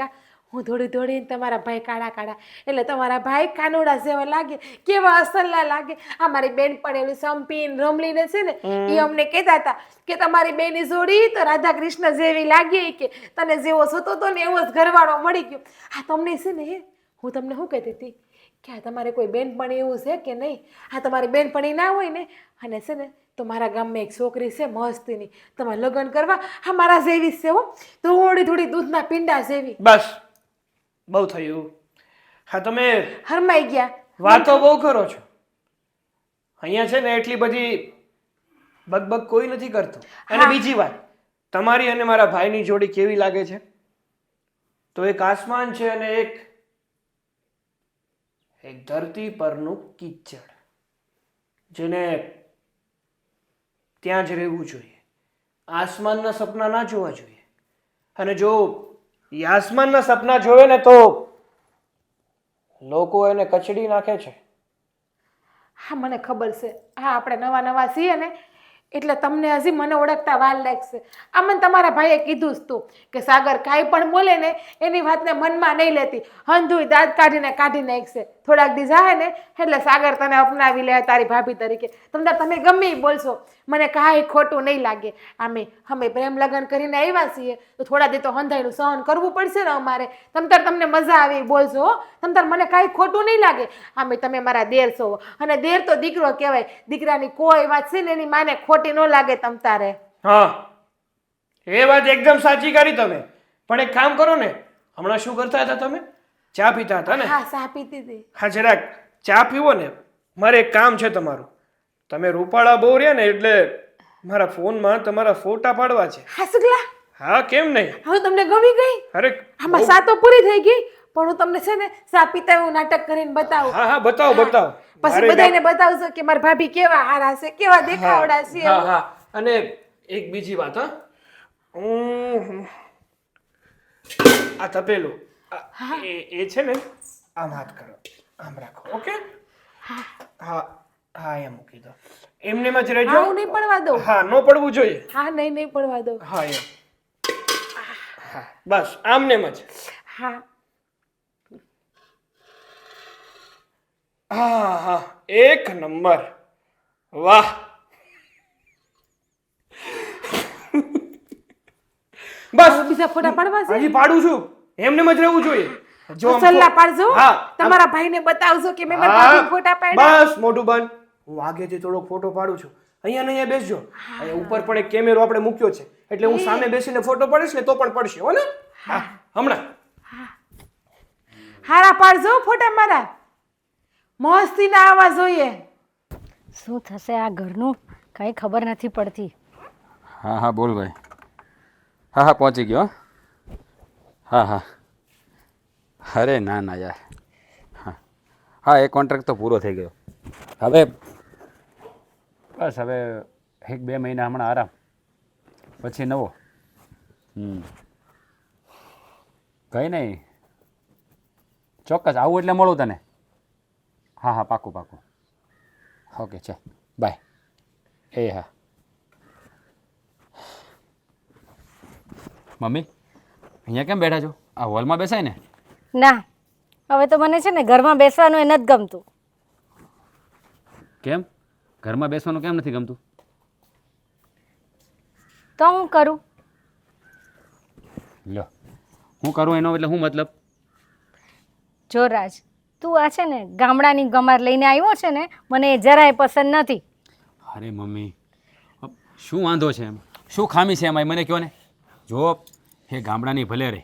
હું દોડીને તમારા ભાઈ કાળા એટલે તમારા ભાઈ કાનુડા જેવા લાગે. કેવા અસલના લાગે. આ મારી બેન પણ એવી સંપીન રમલીને છે ને, એ અમને કહેતા હતા કે તમારી બેની જોડી તો રાધા કૃષ્ણ જેવી લાગી, કે તને જેવો જોતો હતો ને એવો જ ઘરવાળો મળી ગયો. હા, તમને છે ને, હું તમને શું કહેતી હતી કે આ તમારે કોઈ બેનપણી એવું છે કે નહીં? આ તમારી બેનપણી ના હોય ને, અને છે ને તો મારા ગામમાં એક છોકરી છે મસ્તીની, તમારે લગ્ન કરવા. હા, મારા જેવી છે હો, થોડી દૂધના પીંડા જેવી. બસ, બહુ થયું. હા, તમે હરમાઈ ગયા. વાતો બહુ કરો છો. અહીંયા છે ને એટલી બધી બકબક કોઈ નથી કરતું. અને બીજી વાત, તમારી અને મારા ભાઈની જોડી કેવી લાગે છે? તો એક આસમાન છે અને એક ધરતી પરનું કીચડ, જેને ત્યાં જ રહેવું જોઈએ. આસમાનના સપના ના જોવા જોઈએ. અને જો એ આસમાનના સપના જોવે ને તો લોકો એને કચડી નાખે છે. હા, મને ખબર છે. હા, આપણે નવા છીએ ને એટલે તમને હજી મને ઓળખતા વાર લાગશે. આ મને તમારા ભાઈએ કીધું જ તું કે સાગર કાંઈ પણ બોલે ને એની વાતને મનમાં નહીં લેતી, હંધુય દાંત કાઢી નાખશે. થોડાક દી જાય ને એટલે સાગર તને અપનાવી લે તારી ભાભી તરીકે. તમે ગમે એ બોલશો, મને કાંઈ ખોટું નહીં લાગે. અમે પ્રેમ લગ્ન કરીને આવ્યા છીએ તો થોડા દી તો હંધાઈનું સહન કરવું પડશે ને અમારે. તમને મજા આવે બોલશો હો. મને કાંઈ ખોટું નહીં લાગે. તમે મારા દેર છો, અને દેર તો દીકરો કહેવાય. દીકરાની કોઈ વાત છે ને એની માને ખોટી ન લાગે તારે. હા, એ વાત એકદમ સાચી કરી તમે. પણ એક કામ કરો ને, હમણાં શું કરતા હતા તમે? ચા પીતા હતા ને? હા, ચા પીતી હતી. હા, જરાક ચા પીવો ને. મારે એક કામ છે તમારું. તમે રૂપાળા બહુ રહ્યા ને એટલે મારા ફોનમાં તમારા ફોટા પાડવા છે. હા સગલા. હા, કેમ નહીં? હવે તમને ગમી ગઈ? અરે આમાં સા તો પૂરી થઈ ગઈ, પણ હું તમને છે ને ચા પીતા એવું નાટક કરીને બતાવું. હા, બતાવો. પછી બધાને બતાવશો કે મારા ભાભી કેવા હારા છે, કેવા દેખાવડા છે. હા. અને એક બીજી વાત, આ તપેલું એ છે ને, આમ હાથ કરો, આમ રાખો. ઓકે? હા, એમ મૂકી દો. એમને જ રહેજો. હા, હું નહીં પડવા દઉં. હા, ન પડવું જોઈએ. હા, નહીં પડવા દઉં. હા, એમ. હા, બસ આમને જ. હા. હા, એક નંબર. વાહ. બસ બીજા ફોટા પાડવા છે? હજી પાડું છું. એમને જ રહેવું જોઈએ. સલ્લા પાડજો. હા. તમારા ભાઈને બતાવજો કે મેં મારા ભાભીના ફોટા પાડ્યા. બસ મોઢું બંધ. હું આગેથી થોડોક ફોટો પાડું છું. અહીંયા ને અહીંયા બેસજો. અહીંયા ઉપર પણ એક કેમેરો આપણે મૂક્યો છે, એટલે હું સામે બેસીને ફોટો પાડીશ ને તો પણ પડશે હો ને. હા, હમણાં. હારા પાડજો ફોટા મારા. મસ્તીના આવવા જોઈએ. શું થશે આ ઘરનું કંઈ ખબર નથી પડતી. હા, બોલ ભાઈ. હા, પહોંચી ગયો. હા. અરે ના યાર. હા, એ કોન્ટ્રાક્ટ તો પૂરો થઈ ગયો. હવે 1-2 મહિના હમણાં આરામ, પછી નવો. કંઈ નહીં, ચોક્કસ આવું એટલે મળું તને. હા, પાકું. ઓકે, ચાલ બાય. હા. મમ્મી, અહીંયા કેમ બેઠા છો? આ હોલમાં બેસાય ને? ના, હવે તો મને છે ને ઘરમાં બેસવાનું એ નથી ગમતું. કેમ? ઘરમાં બેસવાનું કેમ નથી ગમતું? તો હું કરું? લો, હું કરું એનો એટલે હું મતલબ? જો રાજ, તું આ છે ને ગામડાની ગમાર લઈને આવ્યો છે ને, મને એ જરાય પસંદ નથી. અરે મમ્મી, શું વાંધો છે એમ? શું ખામી છે એમાં? મને કહો ને. જો એ ગામડાની ભલે રહે,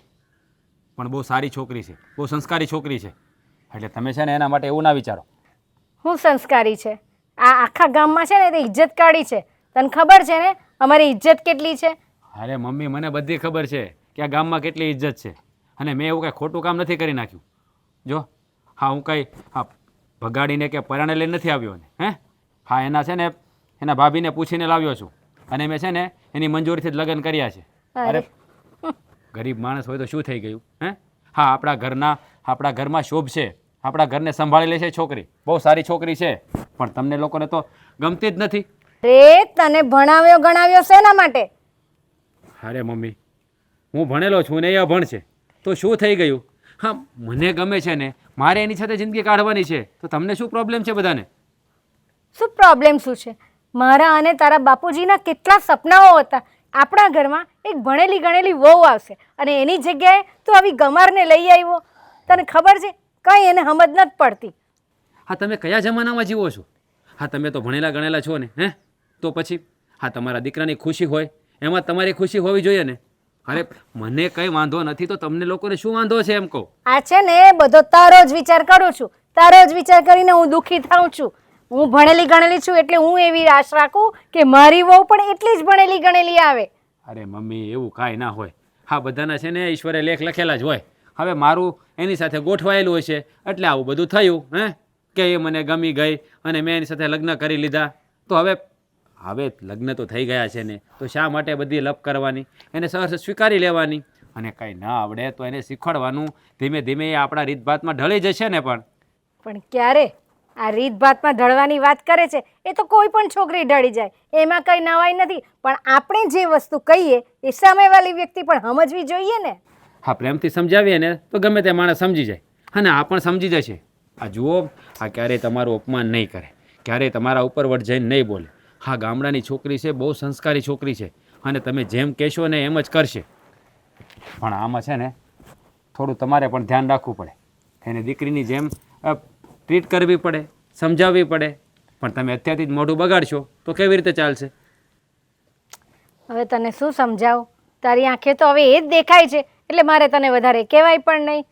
પણ બહુ સારી છોકરી છે, બહુ સંસ્કારી છોકરી છે. એટલે તમે છે ને એના માટે એવું ના વિચારો. હું સંસ્કારી છે? આ આખા ગામમાં છે ને તે ઇજ્જત કાઢી છે. તને ખબર છે ને અમારી ઇજ્જત કેટલી છે? અરે મમ્મી, મને બધી ખબર છે કે આ ગામમાં કેટલી ઇજ્જત છે. અને મેં એવું કાંઈ ખોટું કામ નથી કરી નાખ્યું. જો હું કાંઈ ભગાડીને કે પરાણે લઈને નથી આવ્યો ને. હા, એના છે ને એના ભાભીને પૂછીને લાવ્યો છું અને મેં છે ને એની મંજૂરીથી જ લગ્ન કર્યા છે. અરે ગરીબ માણસ હોય તો શું થઈ ગયું હે? હા, આપણા ઘરમાં શોભ છે, આપણા ઘરને સંભાળી લે છે છોકરી, બહુ સારી છોકરી છે, પણ તમને લોકોને તો ગમતી જ નથી. રે તને ભણાવ્યો ગણાવ્યો શેના માટે? અરે મમ્મી, હું ભણેલો છું ને એ અભણ છે તો શું થઈ ગયું? હા, મને ગમે છે ને મારે એની સાથે જિંદગી કાઢવાની છે, તો તમને શું પ્રોબ્લેમ છે બધાને? શું પ્રોબ્લેમ શું છે? મારા અને તારા બાપુજીના કેટલા સપનાઓ હતા. આપણા ઘરમાં એક ભણેલી ગણેલી વહુ આવશે અને એની જગ્યાએ તું આવી ગમારને લઈ આવ્યો. તને ખબર છે કંઈ એને સમજ નથી પડતી. હા, તમે કયા જમાનામાં જીવો છો? હા, તમે તો ભણેલા ગણેલા છો ને હે? તો પછી હા, તમારા દીકરાની ખુશી હોય એમાં તમારી ખુશી હોવી જોઈએ ને. અરે મને કંઈ વાંધો નથી તો તમને લોકોને શું વાંધો છે એમ કહું? આ છે ને બધો તારો જ વિચાર કરું છું, તારો જ વિચાર કરીને હું દુઃખી થાઉં છું. હું ભણેલી ગણેલી છું એટલે હું એવી આશ રાખું કે મારી વહુ પણ એટલી જ ભણેલી ગણેલી આવે. અરે મમ્મી, એવું કાંઈ ના હોય. હા, બધાના છે ને ઈશ્વરે લેખ લખેલા જ હોય. હવે મારું એની સાથે ગોઠવાયેલું હોય છે એટલે આવું બધું થયું હે કે એ મને ગમી ગઈ અને મેં એની સાથે લગ્ન કરી લીધા. તો હવે લગ્ન તો થઈ ગયા છે ને, તો શા માટે બધી લપ કરવાની? એને સહર્ષ સ્વીકારી લેવાની અને કંઈ ના આવડે તો એને શીખવાડવાનું. ધીમે ધીમે એ આપણા રીતભાતમાં ઢળી જશે ને. પણ ક્યારે? આ રીતભાતમાં ઢળવાની વાત કરે છે એ તો કોઈ પણ છોકરી ઢળી જાય, એમાં કંઈ નવાઈ નથી. પણ આપણે જે વસ્તુ કહીએ એ સામેવાળી વ્યક્તિ પણ સમજવી જોઈએ ને. હા, પ્રેમથી સમજાવીએ ને તો ગમે તે માણસ સમજી જાય અને આ પણ સમજી જશે. આ જુઓ, આ ક્યારેય તમારું અપમાન નહીં કરે, ક્યારેય તમારા ઉપર વટ જઈને નહીં બોલે. હા, ગામડાની છોકરી છે, બહુ સંસ્કારી છોકરી છે અને તમે જેમ કહેશો ને એમ જ કરશે. પણ આમાં છે ને થોડું તમારે પણ ધ્યાન રાખવું પડે. એને દીકરીની જેમ ટ્રીટ કરવી પડે, સમજાવવી પડે. પણ તમે અત્યારથી જ મોઢું બગાડશો તો કેવી રીતે ચાલશે? હવે તને શું સમજાવું? તારી આંખે તો હવે એ જ દેખાય છે એટલે મારે તને વધારે કહેવાય પણ નહીં.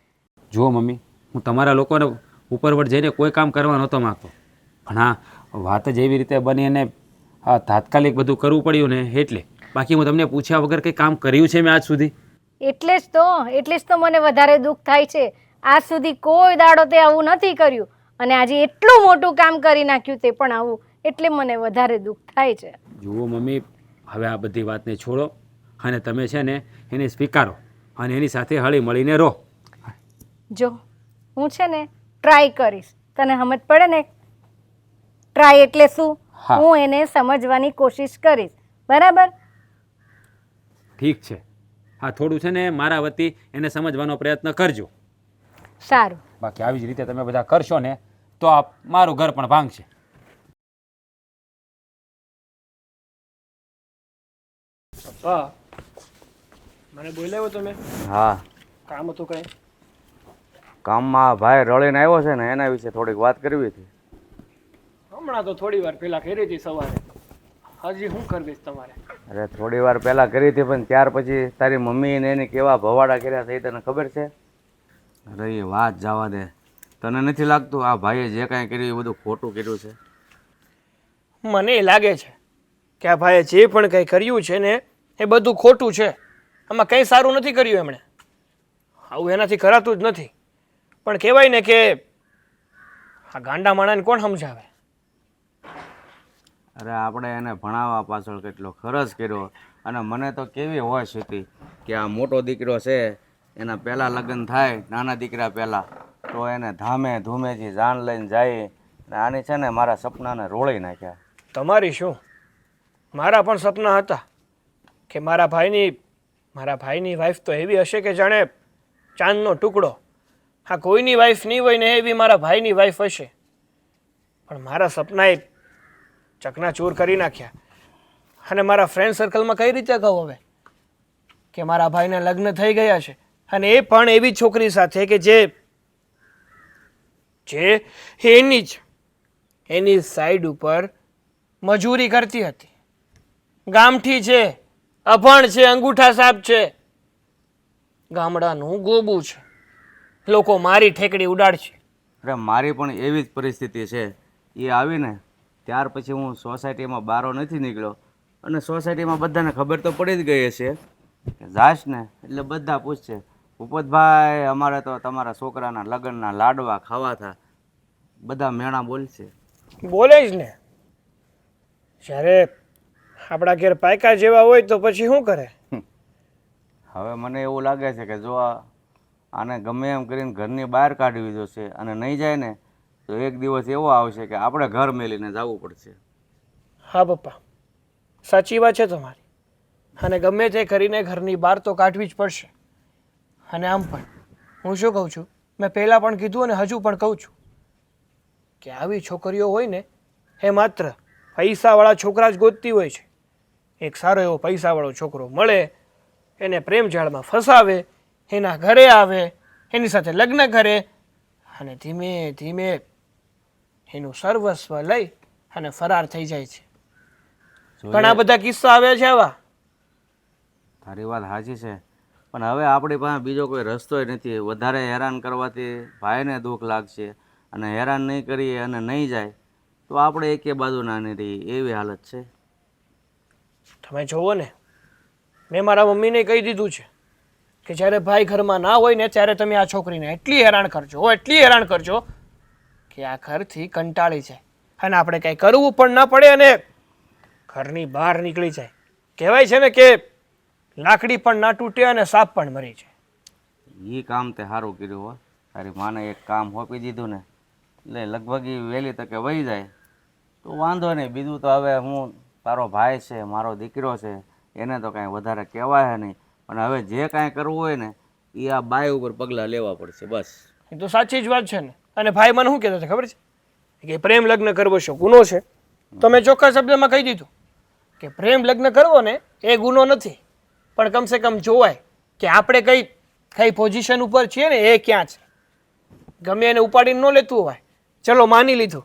જુઓ મમ્મી, હું તમારા લોકોને ઉપરવટ જઈને કોઈ કામ કરવા નહોતો માગતો, પણ હા, વાત જ એવી રીતે બની અને હા તાત્કાલિક બધું કરવું પડ્યું ને એટલે. બાકી હું તમને પૂછ્યા વગર કંઈ કામ કર્યું છે મેં આજ સુધી? એટલે જ તો મને વધારે દુઃખ થાય છે. આજ સુધી કોઈ દાડો તે આવું નથી કર્યું અને આજે એટલું મોટું કામ કરી નાખ્યું તે પણ આવું, એટલે મને વધારે દુઃખ થાય છે. જુઓ મમ્મી, હવે આ બધી વાતને છોડો અને તમે છે ને એને સ્વીકારો અને એની સાથે હળી મળીને રહો. જો હું છે ને ટ્રાય કરીશ, તને સમજ પડે ને? ટ્રાય એટલે શું? હા. હું એને સમજવાની કોશિશ કરીશ, બરાબર? ઠીક છે. હા, થોડું છે ને મારા વતી એને સમજવાનો પ્રયત્ન કરજો. સારું. બાકી આવી જ રીતે તમે બધા કરશો ને તો આ મારું ઘર પણ ભાંગશે. પપ્પા, મને બોલાવ્યો તમે? હા, કામ હતું કંઈ? કામમાં ભાઈ રળીને આવ્યો છે ને એના વિશે થોડીક વાત કરવી હતી. હમણાં તો થોડી વાર પહેલા કરી હતી સવારે. હજી શું કરવીશ તમારે? અરે થોડી વાર પહેલાં કરી હતી પણ ત્યાર પછી તારી મમ્મીને એને કેવા ભવાડા કર્યા છે એ તને ખબર છે? અરે એ વાત જવા દે. તને નથી લાગતું આ ભાઈએ જે કાંઈ કર્યું એ બધું ખોટું કર્યું છે? મને એ લાગે છે કે આ ભાઈએ જે પણ કંઈ કર્યું છે ને એ બધું ખોટું છે. આમાં કંઈ સારું નથી કર્યું એમણે. આવું એનાથી કરાતું જ નથી. પણ કહેવાય ને કે આ ગાંડા માણાને કોણ સમજાવે? અરે આપણે એને ભણાવવા પાછળ કેટલો ખર્ચ કર્યો અને મને તો કેવી હોશ હતી કે આ મોટો દીકરો છે એના પહેલાં લગ્ન થાય નાના દીકરા પહેલાં તો એને ધામે ધૂમેથી જાન લઈને જાય અને આની છે ને મારા સપનાને રોળી નાખ્યા. તમારી શું, મારા પણ સપના હતા કે મારા ભાઈની વાઈફ તો એવી હશે કે જાણે ચાંદનો ટુકડો. હા, કોઈની વાઈફ નહીં હોય ને એવી મારા ભાઈની વાઈફ હશે. પણ મારા સપનાએ ચકનાચૂર કરી નાખ્યા. અને મારા ફ્રેન્ડ સર્કલમાં કઈ રીતે કહું હવે કે મારા ભાઈના લગ્ન થઈ ગયા છે અને એ પણ એવી છોકરી સાથે કે જે એની સાઈડ ઉપર મજૂરી કરતી હતી. ગામઠી છે, અભણ છે, અંગૂઠા સાપ છે, ગામડાનું ગોબું છે. લોકો મારી ઠેકડી ઉડાડશે. અરે મારી પણ એવી જ પરિસ્થિતિ છે. એ આવીને ત્યાર પછી હું સોસાયટીમાં બહાર નથી નીકળ્યો અને સોસાયટીમાં બધાને ખબર તો પડી જ ગઈ હશે કે જાશ ને એટલે બધા પૂછશે ભૂપતભાઈ અમારે તો તમારા છોકરાના લગ્નના લાડવા ખાવા હતા. બધા મેણા બોલશે. બોલે જ ને. જ્યારે આપણા ઘેર પાયકા જેવા હોય તો પછી શું કરે? હવે મને એવું લાગે છે કે જો આને ગમે એમ કરીને ઘરની બહાર કાઢવી જોશે અને નહીં જાય ને તો એક દિવસ એવો આવશે કે આપણે ઘર મેલીને જવું પડશે. હા પપ્પા, સાચી વાત છે તમારી. અને ગમે તે કરીને ઘરની બહાર તો કાઢવી જ પડશે. અને આમ પણ હું શું કહું છું, મેં પહેલાં પણ કીધું અને હજુ પણ કહું છું કે આવી છોકરીઓ હોય ને એ માત્ર પૈસાવાળા છોકરા જ ગોતતી હોય છે. એક સારો એવો પૈસાવાળો છોકરો મળે, એને પ્રેમ જાળમાં ફસાવે, એના ઘરે આવે, એની સાથે લગ્ન કરે અને ધીમે ધીમે એનું સર્વસ્વ લઈ અને ફરાર થઈ જાય છે. ઘણા બધા કિસ્સા આવ્યા છે આવા. તારી વાત સાચી છે, પણ હવે આપણી પાસે બીજો કોઈ રસ્તો નથી. વધારે હેરાન કરવાથી ભાઈને દુઃખ લાગશે અને હેરાન નહીં કરીએ અને નહીં જાય તો આપણે એકે બાજુ ના નહીં રહીએ એવી હાલત છે. તમે જુઓ ને, મેં મારા મમ્મીને કહી દીધું છે કે જ્યારે ભાઈ ઘરમાં ના હોય ને ત્યારે તમે આ છોકરીને એટલી હેરાન કરજો, એટલી હેરાન કરજો કે આ ઘરથી કંટાળી જાય અને આપણે કંઈ કરવું પણ ના પડે અને ઘરની બહાર નીકળી જાય. કહેવાય છે ને કે લાકડી પણ ના તૂટે અને સાપ પણ મરી જાય. એ કામ તે સારું કર્યું હો. તારી માને એક કામ સોંપી દીધું ને એટલે લગભગ એ વહેલી તકે વહી જાય તો વાંધો નહીં. બીજું તો હવે હું તારો ભાઈ છે, મારો દીકરો છે, એને તો કાંઈ વધારે કહેવાય નહીં. પણ હવે જે કાંઈ કરવું હોય ને એ આ બાઈ ઉપર પગલાં લેવા પડશે બસ. એ તો સાચી જ વાત છે ને. અને ભાઈ મને શું કહેતો છે ખબર છે કે પ્રેમ લગ્ન કરવો શું ગુનો છે? તો મેં ચોખ્ખા શબ્દમાં કહી દીધું કે પ્રેમ લગ્ન કરવો ને એ ગુનો નથી, પણ કમસે કમ જોવાય કે આપણે કઈ પોઝિશન ઉપર છીએ ને એ ક્યાં છે. ગમે એને ઉપાડીને ન લેતું હોય. ચલો માની લીધું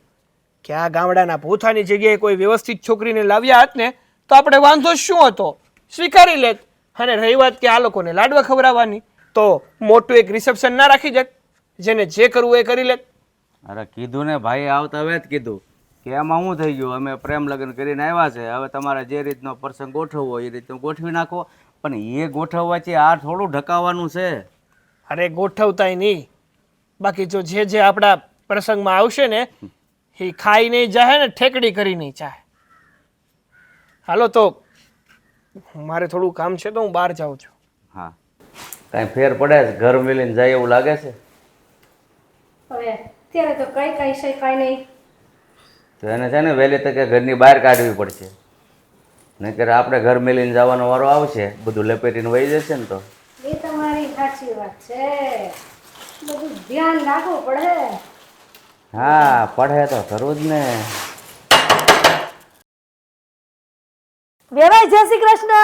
કે આ ગામડાના ભૂથાની જગ્યાએ કોઈ વ્યવસ્થિત છોકરીને લાવ્યા હોત ને તો આપણે વાંધો શું હતો, સ્વીકારી લેત. અને રહી વાત કે આ લોકોને લાડવા ખવડાવવાની, તો મોટું એક રિસેપ્શન ના રાખી જાય, જેને જે કરવું એ કરી લેત. અરે કીધું ને ભાઈ, આવતા હવે જ કીધું કે એમાં શું થઈ ગયું, અમે પ્રેમ લગ્ન કરીને આવ્યા છે, હવે તમારે જે રીતનો પ્રસંગ ગોઠવવો એ રીતનો ગોઠવી નાખો. પણ એ ગોઠવવાથી આ થોડું ઢકાવવાનું છે. અરે ગોઠવતાય નહીં, બાકી જો જે આપણા પ્રસંગમાં આવશે ને એ ખાઈ નહીં જાય ને ઠેકડી કરી નહીં જાય. હાલો તો મારે થોડું કામ છે તો હું બહાર જાઉં છું. હા, કાંઈ ફેર પડે છે ઘર મેલીને જાય એવું લાગે છે? હવે અત્યારે તો કઈ કઈ છે કઈ નહીં. તો એને છે ને વહેલી તકે ઘરની બહાર કાઢવી પડશે, નહીંતર આપણે ઘર મેલીને જવાનો વારો આવશે, બધું લપેટીને વહી જશે ને તો. એ તમારી સાચી વાત છે, બધું ધ્યાન રાખવું પડે. હા, પડે તો ખરું જ ને. વેવાય જય શ્રી કૃષ્ણ.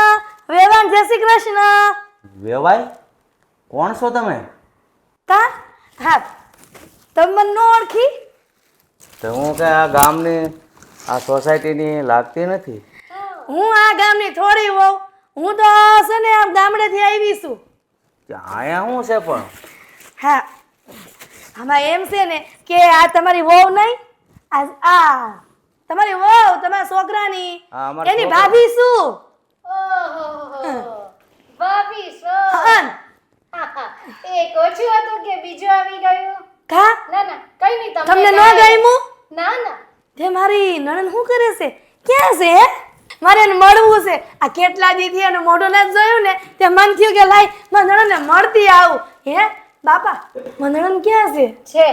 વેવાણ જય શ્રી કૃષ્ણ. વેવાય? કોણ છો તમે? તા હા, તમે મને ન ઓળખી? તો હું કે આ ગામની આ સોસાયટીની લાગતી નથી. હું આ ગામની થોડી હોઉં, હું તો છે ને આમ ગામડેથી આવી છું. અહીંયા શું છે પણ? હા, આમાં એમ છે ને કે આ તમારી વહુ નહીં, આ તમારી વહુ તમારા છોકરાની હા, અમારા એની છોકરા. ભાભી છું. ભાભી છો? હન. એક ઓછું હતું કે બીજું આવી ગયું? કા ના ના કઈ નહીં, તમને ન કાંઈ- ગમ્યું? ના ના તે મારી નણંદ શું કરે છે? ક્યાં છે હે? મારે એને મળવું છે. આ કેટલા દીથી એનું મોઢું નથી જોયું ને તે મન થયું કે લાય મારી નણંદને મળતી આવું. હે બાપા, મારી નણંદ ક્યાં છે? છે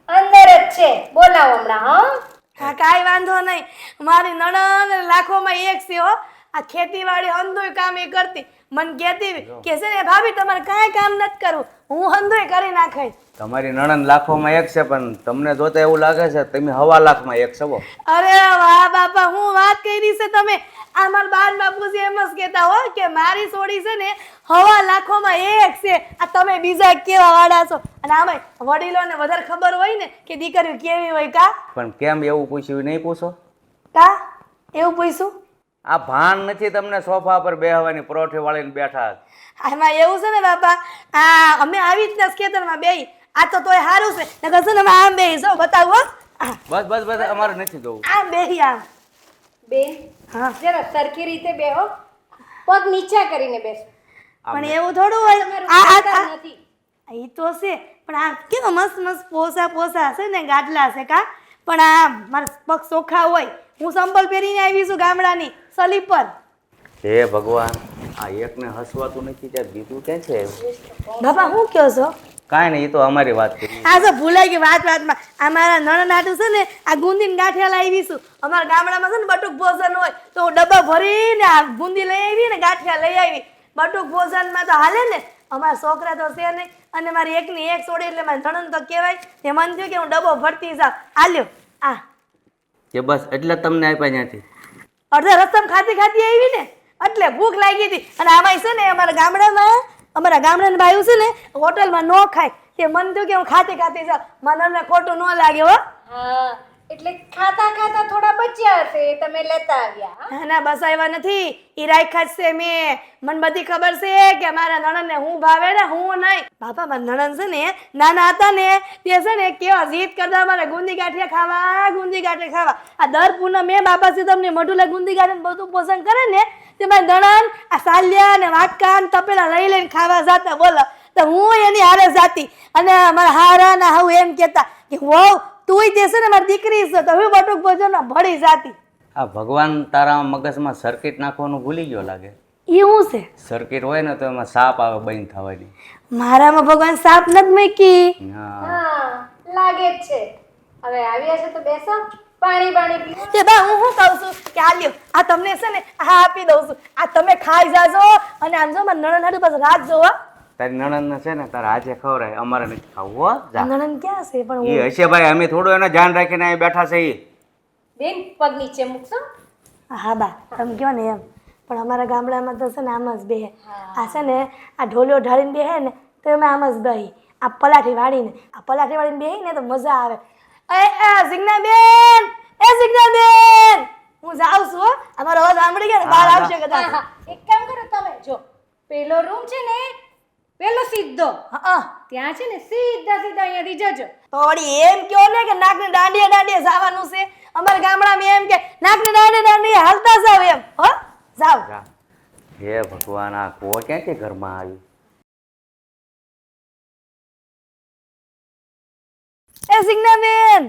અંદર જ છે, બોલાવો હમણાં. હા હા, કાંઈ વાંધો નહીં. મારી નણંદ લાખોમાં એક છે હો. આ ખેતીવાડી હંધોય કામ એ કરતી. મને કહેતી કે છે ને ભાભી તમારે કાંઈ કામ નથી કરવું, હું હંધોય કરી નાખીશ. તમારી નણંદ લાખોમાં એક છે, પણ તમને જોતા એવું લાગે છે તમે 1.25 લાખમાં એક છો. અરે વાહ બાપા, હું વાત કરી છે તમે. આ મારા બાર બાપુજી એમ જ કહેતા હો કે મારી સોડી છે ને 1.25 લાખોમાં એક છે. આ તમે બીજા કેવા વાળા છો. અને આમાં વડીલોને વધારે ખબર હોય ને કે દીકરીઓ કેવી હોય. કા પણ કેમ એવું પૂછ્યું નહીં પૂછો? કા એવું પૂછ્યું? આ ભાન નથી તમને સોફા પર બેહવાની પરોઠી વાળીને બેઠા? આમાં એવું છે ને બાપા, આ અમે આવી રીતના ખેતરમાં બેહી. આ તો તોય સારું છે, નકર છે ને અમે આમ બેહી જાઓ. બતાવો બસ બસ બસ, અમારે નથી જોવું. આમ બેહી આમ. બેન હા, જરા સરખી રીતે બેહો, પગ નીચા કરીને બેસો. પણ એવું થોડું હોય. તમારું આ સંસ્કાર નથી. ઈ તો છે, પણ આ કેવા મસ્ત મસ્ત પોસા છે ને ગાટલા છે. કા પણ આ મારા પગ ચોખ્ખા હોય હું સંભલ પહેરીને આવી છું ગામડાની સ્લીપર. હે ભગવાન, આ એકને હસવાતું નથી ત્યારે બીજું ક્યાં છે? બાપા હું કહો છો? કાંઈ નહીં, એ તો અમારી વાત કરી. આ તો ભૂલાઈ ગઈ વાતમાં. આ મારા નણંદ હાટું છે ને આ ગુંદીને ગાંઠિયા લાવી છું. અમારા ગામડામાં છે ને બટુક ભોજન હોય તો હું ડબ્બા ભરીને આ ગુંદી લઈ આવી ને ગાંઠિયા લઈ આવી. બટુક ભોજનમાં તો હાલે ને. અમારા છોકરા તો છે નહીં અને મારી એકની એક છોડે એટલે મારી નણંદ તો કહેવાય. તે મન થયું કે હું ડબ્બો ભરતી જાઉં. હાલ્યો આ કે બસ એટલે જ તમને આપ્યા ત્યાંથી? અડધા રસ્તામાં ખાતી ખાતી આવી ને એટલે ભૂખ લાગી હતી. અને આમાં છે ને અમારા ગામડાના ભાઈઓ છે ને હોટલમાં ન ખાય. તે મન થયું કે હું ખાતી ખાતી જાઉં. મને ખોટું ન લાગે હો. હા એટલે ખાતા ખાતા થોડા બચ્યા હશે એ તમે લેતા આવ્યા ના ના બસ આવ્યા નથી. ઈ રાખ્યા જ છે મેં. મને બધી ખબર છે કે મારા નણંદને હું ભાવે ને હું નહીં. બાપા મારા નણંદ છે ને નાના હતા ને તે છે ને કેવા જીદ કરતા મારે ગુંદી ગાંઠિયા ખાવા ગુંદી ગાંઠિયા ખાવા. આ દર પૂનમે બાપા છે તમને મોઢું લઈ ગુંદી ગાંઠિયા બધું પસંદ કરે ને તે મારી નણંદ આ સાલિયા ને વાટકા ને તપેલા લઈ લઈને ખાવા જાતા. બોલો તો હું એની હારે જાતી અને મારા હારા ના હું એમ કહેતા કે વહુ તુંય દેશે ને મારી દીકરી છે તો હું બટુક ભોજનમાં ભળી જાતી. આ ભગવાન તારા મગજમાં સર્કિટ નાખવાનું ભૂલી ગયો લાગે. એ શું છે? સર્કિટ હોય ને તો એમાં સાપ આવે બંધ થવાની. મારામાં ભગવાન સાપ નથી મૂકી. હા, હા લાગે જ છે હવે આવ્યા છે તો બેસો પાણી પીવો તે બા હું શું કહું છું કે આ લ્યો આ તમને છે ને આ આપી દઉં છું. આ તમે ખાઈ જાજો અને આમ જો મારા નણંદ હાટુ પાછું રાખજો હો. તારી નણંદ છે ને તારા આજે ખવડાય, અમારે નથી ખાવું હો. જા. નણંદ ક્યાં છે પણ એ હશે ભાઈ, અમે થોડું એનો ધ્યાન રાખીને અહીં બેઠા છે. બેન પગ નીચે મૂકશો હા બા તમે કહો ને એમ પણ અમારા ગામડામાં તો છે ને આમ જ બેહે. આ છે ને આ ઢોલિયો ઢાળીને બેહે ને તો એમાં આમ જ બેહી. આ પલાઠી વાળીને બેહી ને તો મજા આવે. એ સિગ્નાબેન, એ સિગ્નાબેન હું જાઉં છું હો. અમારો અવાજ સાંભળી ગયા ને બહાર આવશે કદાચ. હા એક કામ કરો તમે જો પેલો રૂમ છે ને પેલો સીધો હા ત્યાં છે ને સીધા સીધા અહીંયાથી જજો તો વળી એમ કહો ને કે નાકને દાંડીએ દાંડીએ જવાનું છે. અમારા ગામડામાં એમ કે નાકને દાંડીએ દાંડીએ હાલતા જાવ એમ. હો જાવ. જા. હે ભગવાન, આ કો ક્યાંથી ઘરમાં આવી? એ સિગ્નાબેન,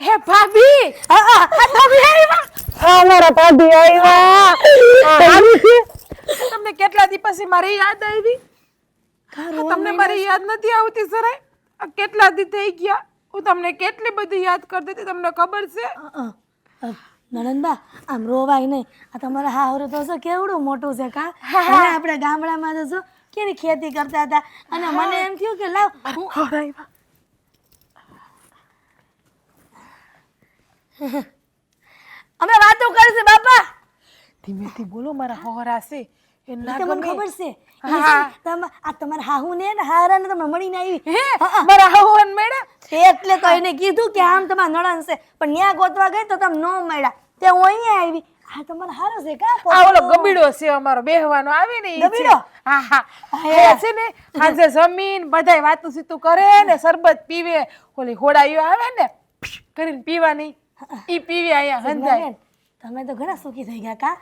હે ભાભી હા ભાભી આવ્યા. હા મારા ભાભી આવ્યા. તમને કેટલા દી પછી મારી યાદ આવી? તમને મારી યાદ નથી આવતી સરાય? આ કેટલા દી થઈ ગયા હું તમને કેટલી બધી યાદ કરતી હતી તમને ખબર છે? નણંદબા આમ રોવાય નહીં. આ તમારા હાવરું તો શું કેવડું મોટું છે કા. અને આપણે ગામડામાં તો શું કેવી ખેતી કરતા હતા અને મને એમ થયું કે લાવ હું અમે વાતો કરશે બાપા. ધીમેથી બોલો મારા હોરા છે એ ના તમને ગમે. ખબર છે આ તમારા હાહુ ને હારા ને તમે મળીને આવી. હે મારા હવન મેળા એટલે તો એને કીધું કે આમ તમારા નણંદ છે પણ ન્યા ગોતવા ગઈ તો તમે ન મળ્યા તે હું અહીંયા આવી. આ તમારા હારો છે કા? આ ઓલો ગબીડો છે અમારો બેહવાનો આવે ને ઈ છે. ગબીડો? હા હા એ છે ને આજે જમીન બધાય વાતું સીતું કરે ને શરબત પીવે ઓલી હોડાઈઓ આવે ને કરીને પીવાની ઈ પીવે અહીંયા હંધાય. તમે તો ઘણા સુખી થઈ ગયા કા.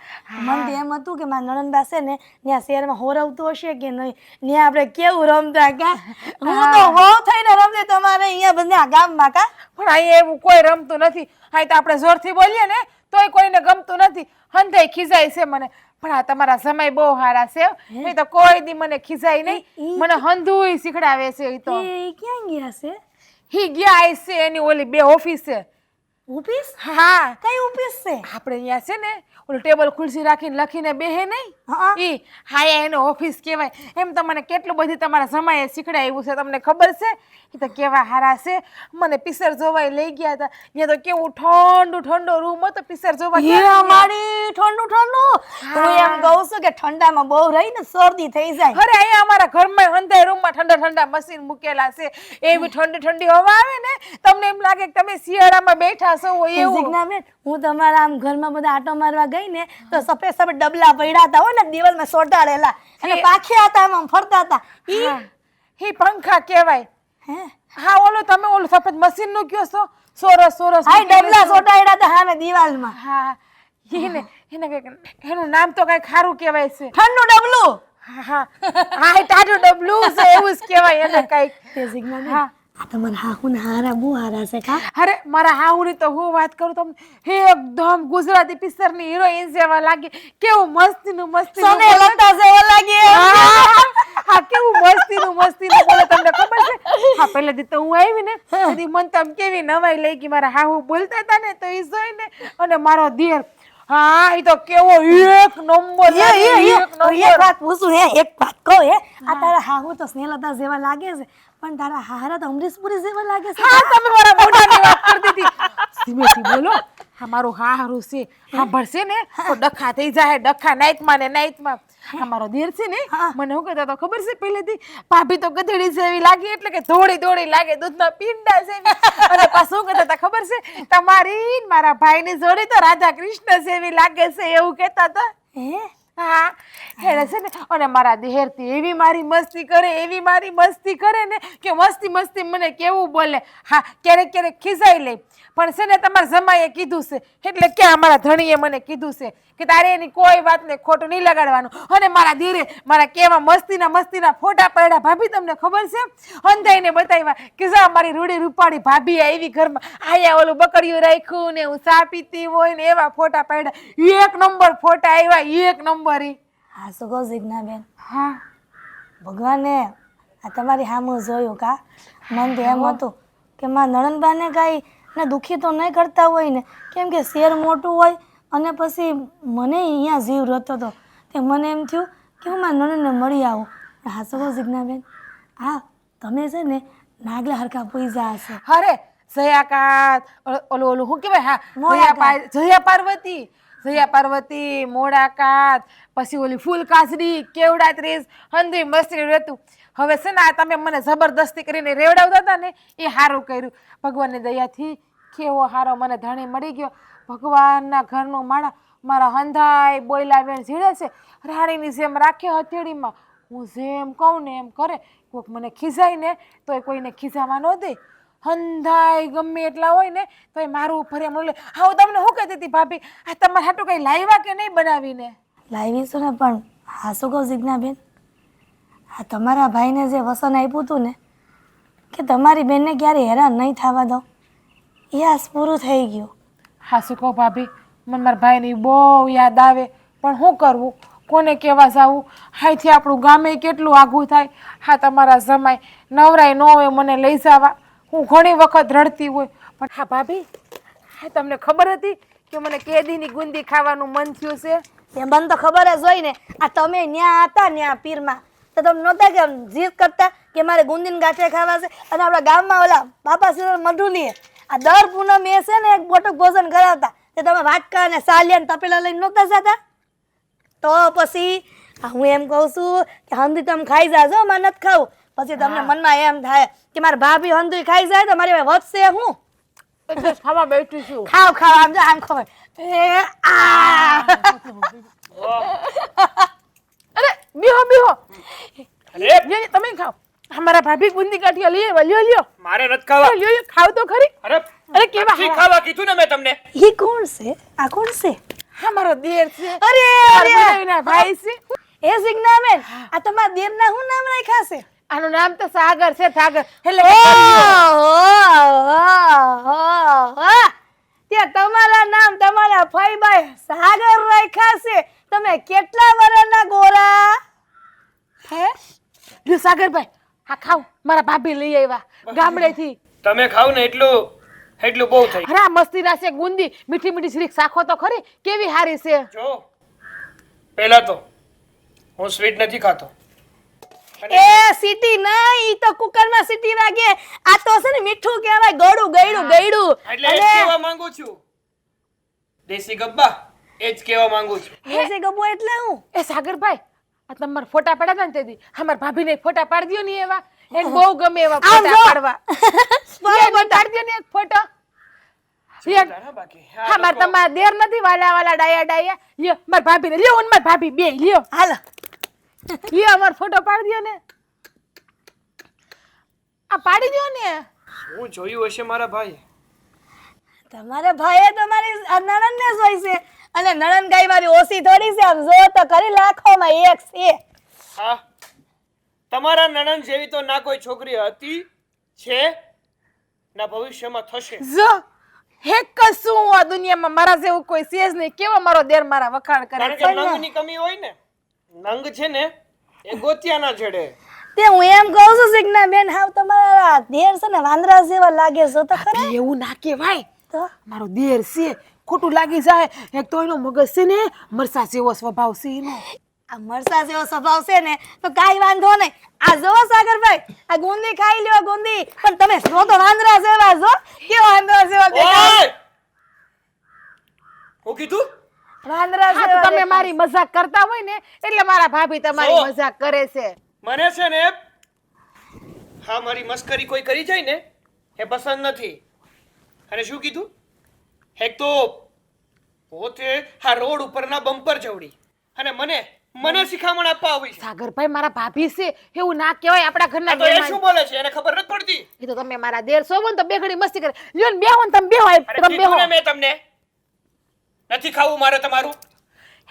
મને તો એમ હતું કે મારા નણંદબા છે ને ત્યાં શહેરમાં હોરવતું હશે કે નહીં. ત્યાં આપણે કેવું રમતા કા. હું તો વહુ થઈને રમતી તમારે અહીંયા બધા ગામમાં કા. પણ અહીંયા એવું કોઈ રમતું નથી. અહીં તો આપણે જોરથી બોલીએ ને તોય કોઈને ગમતું નથી. હંધાય ખીજાય છે મને. પણ આ તમારા સમય બહુ સારા છે. નહીં તો કોઈ દી મને ખીજાય નહીં. મને હંધુય શીખડાવે છે ઈ તો. એ ક્યાં ગયા છે? હી ગયા છે એની ઓલી બે ઓફિસ છે. ઓફિસ? હા કઈ ઓફિસ છે? આપણે અહીંયા છે ને ઓલું ટેબલ ખુરશી રાખીને લખીને બેહે નહીં ઈ હાયા એનો ઓફિસ કહેવાય. એમ તો મને કેટલું બધી તમારા સમયે શીખડાવ્યું છે તમને ખબર છે? એ તો કેવા હારા છે. મને પિક્ચર જોવાય લઈ ગયા હતા. ત્યાં તો કેવું ઠંડુ ઠંડુ રૂમ હતો પિક્ચર જોવા ગયા. અમારી ઠંડુ ઠંડુ. હું એમ કહું છું કે ઠંડામાં બહુ રહી ને શરદી થઈ જાય. અરે અહીંયા અમારા ઘરમાં અંધાર રૂમમાં ઠંડા ઠંડા મશીન મૂકેલા છે. એવી ઠંડી ઠંડી હવા આવે ને તમને એમ લાગે કે તમે શિયાળામાં બેઠા છો એવું. સિગ્નાબેન હું તમારા આમ ઘરમાં બધા આટો મારવા ગઈ ને તો સફેદ સફેદ ડબલા પડ્યા હતા હો ને દિવાલમાં સોટાડેલા અને પાખ્યા હતા આમ ફરતા હતા. ઈ પંખા કહેવાય. હે હા ઓલો તમે ઓલું સફેદ મશીન નું કયો છો સોરસ સોરસ હાય ડબલા સોટાડ્યા હતા સામે દિવાલમાં. હા એને એનું નામ તો કઈ ખારું કહેવાય છે. ઠંડુ ડબલું. હા ટાઢું ડબલું છે એવું જ કહેવાય એને કઈક. તે સિગ્નાબેન આ તમારા હાહુ ને હારા બહુ હારા છે કા અરે મારા હાહુની તો હું વાત કરું તમને એકદમ ગુજરાતી પિક્ચર ની હિરોઈન જેવા લાગે કેવું મસ્તીનું સોને લતા જેવો લાગે હા કેવું મસ્તીનું બોલે તમને ખબર છે હા પહેલેથી તો હું આવી ને તેથી મન તો આમ કેવી નવાઈ લઈ ગઈ મારા હાહુ બોલતા હતા ને તો એ જોઈને અને મારો દિયર હા એ તો કેવો એક નંબર એક વાત પૂછું એક વાત કહું આ તારા હાહુ તો સ્નેહલતા જેવા લાગે છે પણ તારા હારા તો અમરીશપુરી જેવા લાગે છે હા તમે મારા મોઢાની વાત કરતી હતી ધીમેથી બોલો હા મારું હારું છે સાંભળશે ને તો ડખા થઈ જાય ડખા નાઈટમાં ને નાઈટમાં હા મારો દેર છે ને મને શું કહેતા તો ખબર છે પહેલેથી ભાભી તો ગધેડી જેવી લાગી એટલે કે દોડી દોડી લાગે દૂધના પીંડા જેવી અને પાછું શું કહેતા હતા ખબર છે તમારી મારા ભાઈની જોડી તો રાધા કૃષ્ણ જેવી લાગે છે એવું કહેતા હતા હા એને છે ને અને મારા દેહેરથી એવી મારી મસ્તી કરે ને કે મસ્તી મને કેવું બોલે હા ક્યારેક ખીજાઈ લે પણ છે ને તમારા જમાઈએ કીધું છે એટલે કે અમારા ધણીએ મને કીધું છે કે તારે એની કોઈ વાતને ખોટું નહીં લગાડવાનું અને મારા દેરે મારા કેવા મસ્તીના ફોટા પડ્યા ભાભી તમને ખબર છે અંધાઈને બતાવ્યા કે જા મારી રૂડી રૂપાળી ભાભી આવી ઘરમાં આયા ઓલું બકડીયું રાખ્યું ને હું ચા પીતી હોય ને એવા ફોટા પડ્યા એક નંબર ફોટા આવ્યા એક નંબર હા શું કહું જીજ્ઞાબેન હા ભગવાને આ તમારી સામું જોયું કા મન તો એમ હતું કે માં નણંદબાને કાંઈ ને દુઃખી તો નહીં કરતા હોય ને કેમ કે શેર મોટું હોય અને પછી મને અહીંયા જીવ રહેતો હતો તે મને એમ થયું કે હું મારા નણંદને મળી આવું હા શું કહું જીજ્ઞાબેન હા તમે છે ને નાગલા હરખા પૂજા હશે અરે જયાકાત ઓલું શું કહેવાય હા જયા પાર્વતી મોડાકાત પછી ઓલી ફૂલ કાસડી કેવડા ત્રીસ હંધી મસ્તી રહેતું હવે છે ને આ તમે મને જબરદસ્તી કરીને રેવડાવતા હતા ને એ સારું કર્યું ભગવાનની દયાથી કેવો સારો મને ધણી મળી ગયો ભગવાનના ઘરનું માણા મારા હંધાય બોયલા બેન ઝીડે છે રાણીની જેમ રાખે હથેળીમાં હું જેમ કહું ને એમ કરે કોઈક મને ખીજાય ને તો એ કોઈને ખીજાવા ન દે હંધાય ગમે એટલા હોય ને તો એ મારું ઉપર એમ લે હા હું તમને શું કહેતી હતી ભાભી આ તમારે હાટું કંઈ લાવ્યા કે નહીં બનાવીને લાવીશું ને પણ હા શું કહું જીજ્ઞાબેન હા તમારા ભાઈને જે વસન આપ્યું હતું ને કે તમારી બેનને ક્યારે હેરાન નહીં થવા દો એ આજ પૂરું થઈ ગયું હા શું કહું ભાભી મને મારા ભાઈની બહુ યાદ આવે પણ શું કરવું કોને કહેવા જાવું અહીંથી આપણું ગામે કેટલું આઘું થાય હા તમારા જમાઈ નવરાય ન હોય મને લઈ જવા હું ઘણી વખત રડતી હોય પણ હા ભાભી હા તમને ખબર હતી કે મને કેદીની ગુંદી ખાવાનું મન થયું છે તે મને તો ખબર જ હોય ને આ તમે ન્યા હતા ન્યા પીરમાં તો તમે નહોતા કે જીદ કરતા કે મારે ગુંદીને ગાંઠિયા ખાવા છે અને આપણા ગામમાં ઓલા બાપા સિંહ મઢુલીએ આ દર પૂનમ એ છે ને એક બોટક ભોજન કરાવતા તે તમે વાટકા અને સાલિયા ને તપેલા લઈને નહોતા જતા તો પછી હું એમ કહું છું કે હંધી તમે ખાઈ જાજો મારે નથી ખાવું પછી તમને મનમાં એમ થાય કે મારા ભાભી હંધી ખાઈ જાય તો મારી વધશે હું ખાવા બેઠી છું ખાવ આમ જો આમ ખબર અરે બીહો અરે તમે ખાઓ અમારા ભાભી ગુંદી ગાંઠિયા લઈ આવ્યા લ્યો મારે નથી ખાવા લ્યો ખાવ તો ખરી અરે કેવા ખાવા કીધું ને મેં તમને એ કોણ છે આ કોણ છે હા મારો દેર છે અરે ભાઈ છે એ સિગ્નાબેન આ તમારા દેરના શું નામ રાખ્યા છે આનું નામ તો સાગર છે સાગર એટલે ત્યાં તમારા નામ તમારા ફઈબાઈ સાગર રાખ્યા છે તમે કેટલા વર્ષના ગોરા હે લ્યો સાગરભાઈ આ ખાવ મારા ભાભી લઈ આવ્યા ગામડેથી તમે ખાવ ને એટલું બહુ થઈ અરે આ મસ્તીના છે ગુંદી મીઠી મીઠી શ્રીક શાખો તો ખરી કેવી હારી છે જો પહેલા તો હું સ્વીટ નથી ખાતો એ સીટી નહીં ઈ તો કુકરમાં સીટી વાગે આ તો છે ને મીઠું કહેવાય ગળું એટલે એ જ કહેવા માંગુ છું દેશી ગબ્બા એ જ કહેવા માંગુ છું દેશી ગબ્બો એટલે હું એ સાગરભાઈ આ તમારા ફોટા પાડ્યા હતા ને તેથી અમારા ભાભીને ફોટા પાડી દો ને એવા એને બહુ ગમે એવા ફોટા પાડવા પાડી દો ને એક ફોટો હા મારે તમારા દેર નથી વાલા ડાયા લ્યો મારા ભાભીને લ્યો ને મારી ભાભી બે લ્યો હાલો લ્યો અમારો ફોટો પાડી દો ને આ પાડી દો ને હું જોયું હશે મારા ભાઈ તમારે ભાઈએ તમારી નણંદ ને જોઈ છે અને નણંદ ગાય મારી ઓછી થોડી છે આમ જો તો કરી લાખોમાં એક છે હા તમારા નણંદ જેવી તો ના કોઈ છોકરી હતી છે ના ભવિષ્યમાં થશે. જો હેક કશું આ દુનિયામાં મારા જેવું કોઈ છે જ નહીં. કેવો મારો દેર મારા વખાણ કરે કારણ છે કે નંગની કમી હોય ને, નંગ છે ને એ ગોતિયા ના જડે. તે હું એમ કહું છું સિગ્ના બેન, હાવ તમારા દેર છે ને વાંદરા જેવા લાગે છે તો ખરા. એવું ના કહેવાય. તો મારો દેર છે ખોટું લાગી જાય. એક તો એનો મગજ છે ને મરસા જેવો સ્વભાવ છે એનો. આ મરસા જેવો સ્વભાવ છે ને તો કાંઈ વાંધો નહીં. આ જો સાગરભાઈ, આ ગુંદી ખાઈ લ્યો ગુંદી, પણ તમે જો તો વાંદરા જેવા છો. કેવા વાંદરા જેવા દેખાય? ઓય! હું કીધું? વાંદરા હા, તો જેવા તમે દેખાય. મારી મજાક કરતા હોય ને એટલે મારા ભાભી તમારી જો. મજાક કરે છે. મને છે ને હા મારી મસ્કરી કોઈ કરી જાય ને એ પસંદ નથી. અને શું કીધું? એક તો પોતે આ રોડ ઉપરના બમ્પર જવડી અને મને શિખામણ આપવા આવી છે. સાગરભાઈ મારા ભાભી છે એવું ના કહેવાય. આપણા ઘરના આ તો એ મહેમાન. શું બોલે છે એને ખબર નથી પડતી. એ તો તમે મારા દેર છો ને તો બે ઘડી મસ્તી કરે. લ્યો ને બેહો ને તમે બેહો. અરે તમે કીધું બેહો. ને મેં તમને નથી ખાવું મારે તમારું.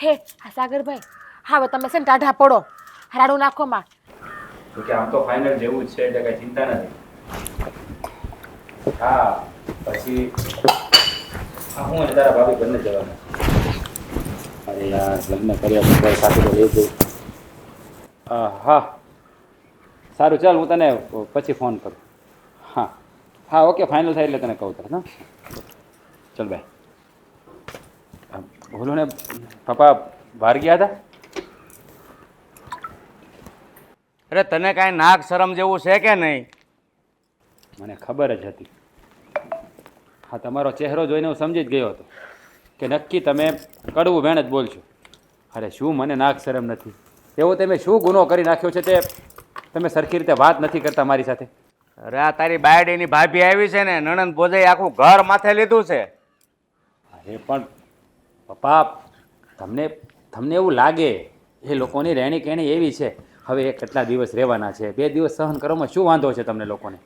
હે આ સાગરભાઈ, હવે તમે છે ને ટાઢા પડો. રાડું નાખો માં. તો કે આમ તો ફાઇનલ જેવું જ છે એટલે કઈ ચિંતા નથી. હા પછી હું અને તારા ભાભી બંને જવાના. અરે યાર લગ્ન કર્યા પછી સાથે તો લઈ જઈ. હા સારું ચાલ હું તને પછી ફોન કરું. હા હા ઓકે ફાઇનલ થાય એટલે તને કહું તરત. હા ચાલ બાય. બોલો ને પપ્પા બહાર ગયા હતા? અરે તને કાંઈ નાક શરમ જેવું છે કે નહીં? મને ખબર જ હતી. હા તમારો ચહેરો જોઈને હું સમજી જ ગયો હતો કે નક્કી તમે કડવું વેણ જ બોલશો. અરે શું મને નાક શરમ નથી? એવો તમે શું ગુનો કરી નાખ્યો છે તે તમે સરખી રીતે વાત નથી કરતા મારી સાથે. અરે આ તારી બાયડીની ભાભી આવી છે ને, નણંદ ભોજાઈ આખું ઘર માથે લીધું છે. અરે પણ પપ્પા તમને એવું લાગે એ લોકોની રહેણી કહેણી એવી છે. હવે એ કેટલા દિવસ રહેવાના છે, 2 દિવસ સહન કરવામાં શું વાંધો છે તમને લોકોને?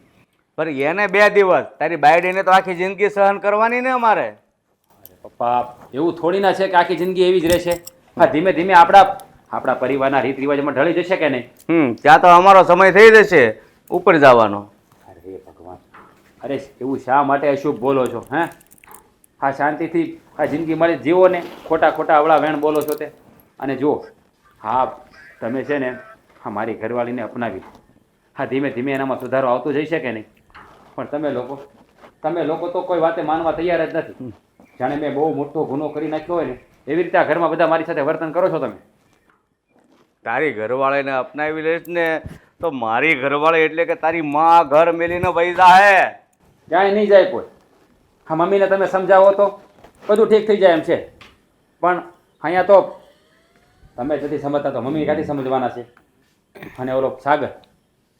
પર એને 2 દિવસ, તારી બાયડીને તો આખી જિંદગી સહન કરવાની ને અમારે. અરે પપ્પા એવું થોડી ના છે કે આખી જિંદગી એવી જ રહેશે. હા ધીમે ધીમે આપણા પરિવારના રીત રિવાજમાં ઢળી જશે કે નહીં? ત્યાં તો અમારો સમય થઈ જશે ઉપર જવાનો. અરે ભગવાન, અરે એવું શા માટે અશુભ બોલો છો? હે હા શાંતિથી આ જિંદગી મારી જીવો ને, ખોટા ખોટા અવળા વેણ બોલો છો તે. અને જુઓ હા તમે છે ને હા મારી ઘરવાળીને અપનાવી. હા ધીમે ધીમે એનામાં સુધારો આવતો જઈ શકે નહીં. પણ તમે લોકો તો કોઈ વાતે માનવા તૈયાર જ નથી. જાણે મેં બહુ મોટો ગુનો કરી નાખ્યો હોય ને એવી રીતે આ ઘરમાં બધા મારી સાથે વર્તન કરો છો તમે. તારી ઘરવાળીને અપનાવી લઈશ ને તો મારી ઘરવાળી એટલે કે તારી માં ઘર મેલીને વહી જાહે. ક્યાંય નહીં જાય કોઈ. હા મમ્મીને તમે સમજાવો તો બધું ઠીક થઈ જાય એમ છે. પણ અહીંયા તો તમે જ નથી સમજતા તો મમ્મી ક્યાંથી સમજવાના છે? અને ઓલો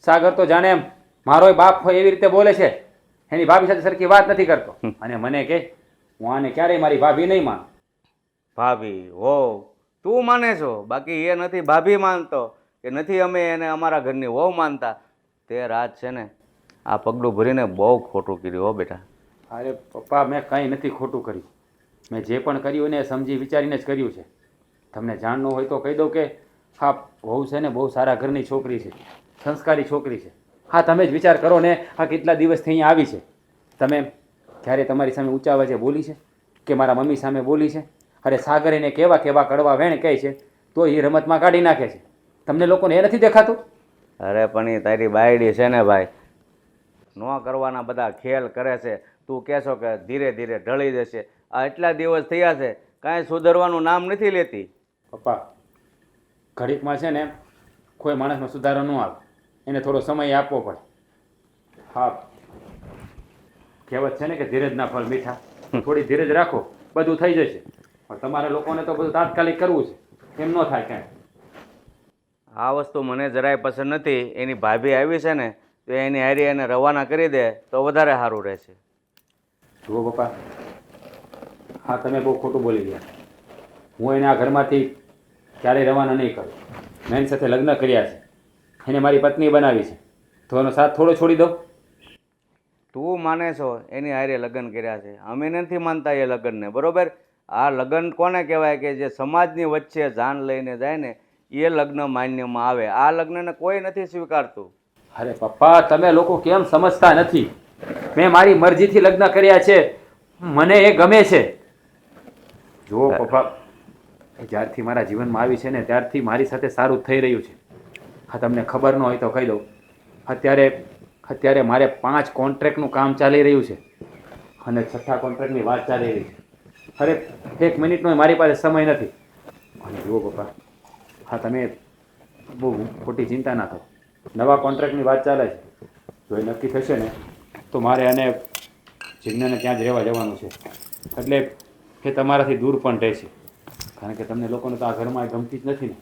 સાગર તો જાણે એમ મારો બાપ હોય એવી રીતે બોલે છે. એની ભાભી સાથે સરખી વાત નથી કરતો. અને મને કે હું આને ક્યારેય મારી ભાભી નહીં માનું. ભાભી હો તું માને છો, બાકી એ નથી ભાભી માનતો કે નથી અમે એને અમારા ઘરની વહુ માનતા. તે રાત છે ને આ પગલું ભરીને બહુ ખોટું કર્યું હો બેટા. અરે પપ્પા મેં કંઈ નથી ખોટું કર્યું. મેં જે પણ કર્યું ને એ સમજી વિચારીને જ કર્યું છે. તમને જાણવું હોય તો કહી દઉં કે હા વહુ છે ને બહુ સારા ઘરની છોકરી છે, સંસ્કારી છોકરી છે. હા તમે જ વિચાર કરો ને આ કેટલા દિવસથી અહીંયા આવી છે. તમે ક્યારે તમારી સામે ઊંચા અવાજે બોલી છે કે મારા મમ્મી સામે બોલી છે? અરે સાગર એને કેવા કડવા વેણ કહે છે તો એ રમતમાં કાઢી નાખે છે. તમને લોકોને એ નથી દેખાતું? અરે પણ એ તારી બાયડી છે ને ભાઈ, ન કરવાના બધા ખેલ કરે છે. તું કહેશો કે ધીરે ધીરે ઢળી જશે. આ એટલા દિવસ થયા છે કાંઈ સુધરવાનું નામ નથી લેતી. પપ્પા ઘડીકમાં છે ને કોઈ માણસનો સુધારો ન આવે, એને થોડો સમય આપવો પડે. હા કહેવત છે ને કે ધીરજના ફળ મીઠા. થોડી ધીરજ રાખો બધું થઈ જશે. પણ તમારા લોકોને તો બધું તાત્કાલિક કરવું છે, એમ ન થાય કાંઈ. આ વસ્તુ મને જરાય પસંદ નથી. એની ભાભી આવી છે ને તો એની હારી એને રવાના કરી દે તો વધારે સારું રહેશે. જુઓ પપ્પા હા તમે બહુ ખોટું બોલી ગયા. હું એને આ ઘરમાંથી ક્યારેય રવાના નહીં કરું. મેં એની સાથે લગ્ન કર્યા છે, એને મારી પત્ની બનાવી છે, તો એનો સાથ થોડો છોડી દઉં? તું માને છો એની હારે લગ્ન કર્યા છે, અમે નથી માનતા એ લગ્નને. બરોબર? આ લગ્ન કોને કહેવાય કે જે સમાજની વચ્ચે જાન લઈને જાય ને એ લગ્ન માન્યમાં આવે. આ લગ્નને કોઈ નથી સ્વીકારતું. અરે પપ્પા તમે લોકો કેમ સમજતા નથી? મેં મારી મરજીથી લગ્ન કર્યા છે, મને એ ગમે છે. જુઓ પપ્પા, જ્યારથી મારા જીવનમાં આવી છે ને ત્યારથી મારી સાથે સારું જ થઈ રહ્યું છે. હા, તમને ખબર ન હોય તો કહી દઉં, અત્યારે મારે 5 કોન્ટ્રાક્ટનું કામ ચાલી રહ્યું છે અને 6થા કોન્ટ્રાક્ટની વાત ચાલી રહી છે. અરે 1 મિનિટનો મારી પાસે સમય નથી. અને જુઓ પપ્પા, હા તમે બહુ ખોટી ચિંતા ના કરો. નવા કોન્ટ્રાક્ટની વાત ચાલે છે. જો એ નક્કી થશે ને તો મારે અને જિજ્ઞાને ત્યાં જ રહેવા જવાનું છે. એટલે એ તમારાથી દૂર પણ રહેશે, કારણ કે તમને લોકોને તો આ ઘરમાં ગમતી જ નથી ને.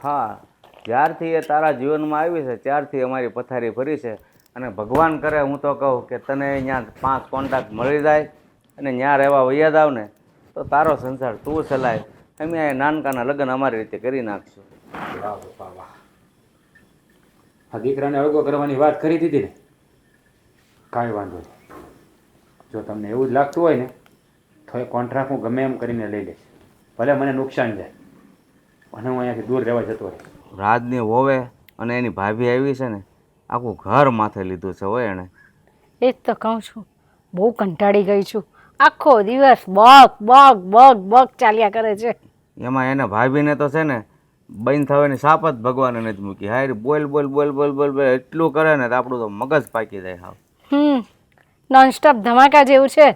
હા, જ્યારથી એ તારા જીવનમાં આવી છે ત્યારથી અમારી પથારી ફરી છે. અને ભગવાન કરે, હું તો કહું કે તને અહીંયા 5 કોન્ટ્રાક્ટ મળી જાય અને ત્યાં રહેવા વૈયા જાવ ને તો તારો સંસાર તું ચલાય. અમે આ નાનકાના લગ્ન અમારી રીતે કરી નાખશું. વાહ પપ્પા વાહ! આ દીકરાને અળગો કરવાની વાત કરી દીધી ને, કાંઈ વાંધો નહીં. જો તમને એવું જ લાગતું હોય ને તો એ કોન્ટ્રાક્ટ હું ગમે એમ કરીને લઈ લઈશ, ભલે મને નુકસાન જાય, અને હું અહીંયાથી દૂર રહેવા જતો રહીશ. રાજની વોવે અને એની ભાભી આવી છે ને, આખું ઘર માથે લીધું છે હોય એણે. એ જ તો કહું છું, બહુ કંટાળી ગઈ છું. આખો દિવસ બક બક બક બક ચાલ્યા કરે છે. એમાં એને ભાભીને તો છે ને બંધ થવાની સાપ જ ભગવાને નથી મૂકી. હારી બોલ બોલ બોલ બોલ બોલ બોલ એટલું કરે ને તો આપણું તો મગજ પાકી જાય. હાવ નોનસ્ટોપ ધમાકા જેવું છે.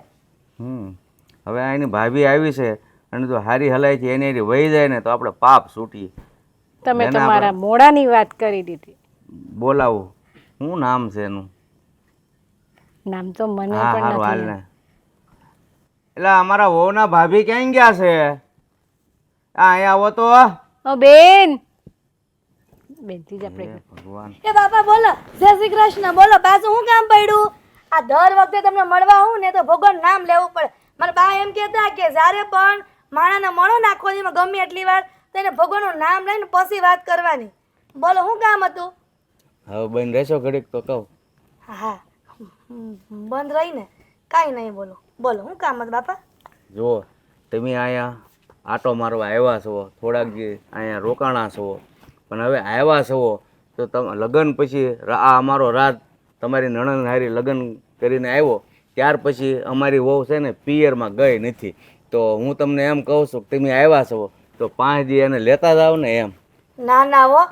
હવે આ એની ભાભી આવી છે અને જો હારી હલાય છે એની હારી વહી જાય ને તો આપણે પાપ છૂટીએ. તમે તમારા મોડાની વાત કરી દીધી. બોલાવું, શું નામ છે એનું? નામ તો મને હા પણ હારું હાલ નથી. ને. એટલે અમારા વહુના ભાભી ક્યાં ગયા છે? અહીંયા આવો તો. ઓ બેન, બેનથી જ આપણે ભગવાન. એ બાપા બોલો, જય શ્રી કૃષ્ણ. બોલો, પાછું શું કામ પડ્યું? આ દર વખતે તમને મળવા હું ને તો ભગવાન નામ લેવું પડે. મારા બા એમ કહેતા કે જ્યારે પણ માણાને મળો ને આખો દીમાં ગમે એટલી વાર તો એને ભગવાનનું નામ લઈને પછી વાત કરવાની. બોલો, શું કામ હતું? હવે બંધ રહેશો ઘડીક તો કહું. હા, બંધ રહીને કાંઈ નહીં. બોલો બોલો, શું કામ હતું બાપા? જુઓ, તમે અહીંયા આટો મારવા આવ્યા છો, થોડાક દી અહીંયા રોકાણા છો, પણ હવે આવ્યા છો તો તમે લગ્ન પછી આ અમારો રાત તમારી નણંદ હારી લગ્ન કરીને આવ્યો ત્યાર પછી અમારી વહુ છે ને પિયરમાં ગઈ નથી. તો હું તમને એમ કહું છું કે તમે આવ્યા છો તો 5 દી એને લેતા જાઓ ને એમ. ના ના હો,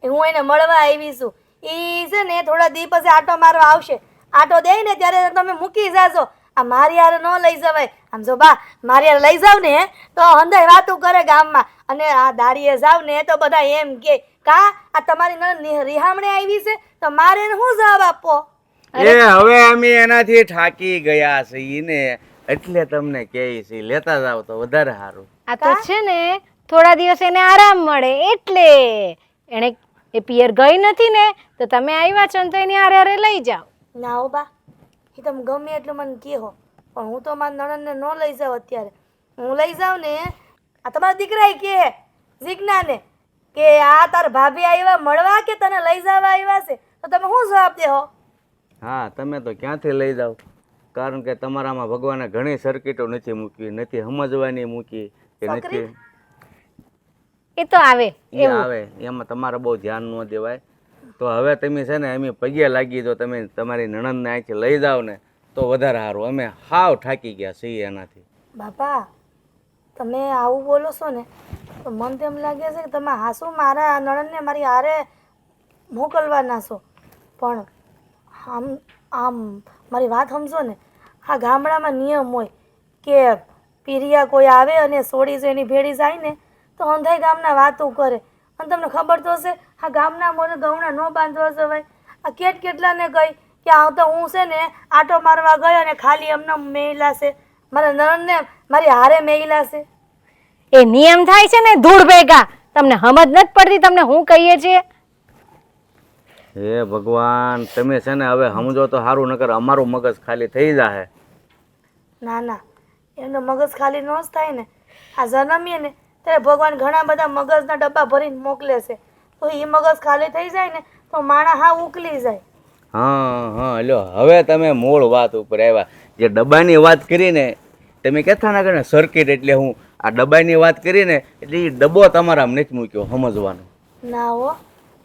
હું એને મળવા આવી છું. એ છે ને થોડા દી પછી આટો મારવા આવશે. આટો દે ને ત્યારે તમે મૂકી જાજો. આ મારી હારે ન લઈ જવાય. આમ જો બા, મારી હારે લઈ જાવ ને તો હંધાય વાતું કરે ગામમાં, અને આ દાડીએ જાવ ને તો બધા એમ કે કા આ તમારી નણંદ રિહામણે આવી છે તો મારે એને શું જવાબ આપવો? એ હવે અમે એનાથી થાકી ગયા છીએ ને એટલે તમને કહે છે લેતા જાવ તો વધારે સારું. આ તો છે ને થોડા દિવસ એને આરામ મળે એટલે. એને એ પિયર ગઈ નથી ને તો તમે આવ્યા છો ને તો એની હારે હારે લઈ જાઓ. ના હો બા, એ તમે ગમે એટલું મને કહો, પણ હું તો મારા નણંદને ન લઈ જાઉં અત્યારે. હું લઈ જાઉં ને આ તમારા દીકરાએ કે જીજ્ઞાને કે આ તાર ભાભી આવ્યા મળવા કે તને લઈ જવા આવ્યા છે, તો તમે શું જવાબ દેહો? હા, તમે તો ક્યાંથી લઈ જાઓ, કારણ કે તમારામાં ભગવાને ઘણી સર્કિટો નથી મૂકી, નથી સમજવાની મૂકી કે નથી. એ તો આવે એ આવે એમાં તમારે બહુ ધ્યાન ન દેવાય. તો હવે તમે છે ને અમે પગે લાગી દો, તમે તમારી નણંદને અહીંથી લઈ જાઓ ને તો વધારે સારું. અમે હાવ થાકી ગયા છીએ એનાથી. બાપા, તમે આવું બોલો છો ને તો મને તેમ લાગે છે કે તમે હાસુ મારા નણંદને મારી હારે મોકલવાના છો. પણ આમ મારી વાત સમજો ને, આ ગામડામાં નિયમ હોય કે પીરિયા કોઈ આવે અને સોડી જો એની ભેળી જાય ને તો અંધાઈ ગામના વાતો કરે. અને તમને ખબર તો હશે આ ગામના મોને ગૌણા ન બાંધવા જવાય. આ કેટલાને કહી કે આ તો હું છે ને આટો મારવા ગઈ અને ખાલી એમને મેયલા છે, મારા નણંદને મારી હારે મેયલા છે. એ નિયમ થાય છે ને ધૂળ ભેગા. તમને સમજ નથી પડતી તમને હું કહીએ છીએ? હે ભગવાન, તમે છે ને હવે સમજો તો સારું, નકર અમારું મગજ ખાલી થઈ જાય. ના ના, એમનો મગજ ખાલી ન જ થાય ને. આ જન્મીએ ને ત્યારે ભગવાન ઘણા બધા મગજના ડબ્બા ભરીને મોકલે છે, તો એ મગજ ખાલી થઈ જાય ને તો માણસ હા ઉકલી જાય. હા, લ્યો હવે તમે મૂળ વાત ઉપર આવ્યા. જે ડબ્બાની વાત કરીને તમે કહેતા ના કરે સર્કિટ, એટલે હું આ ડબ્બાની વાત કરીને એટલે એ ડબ્બો તમારામાં નથી મૂક્યો સમજવાનો. ના હો,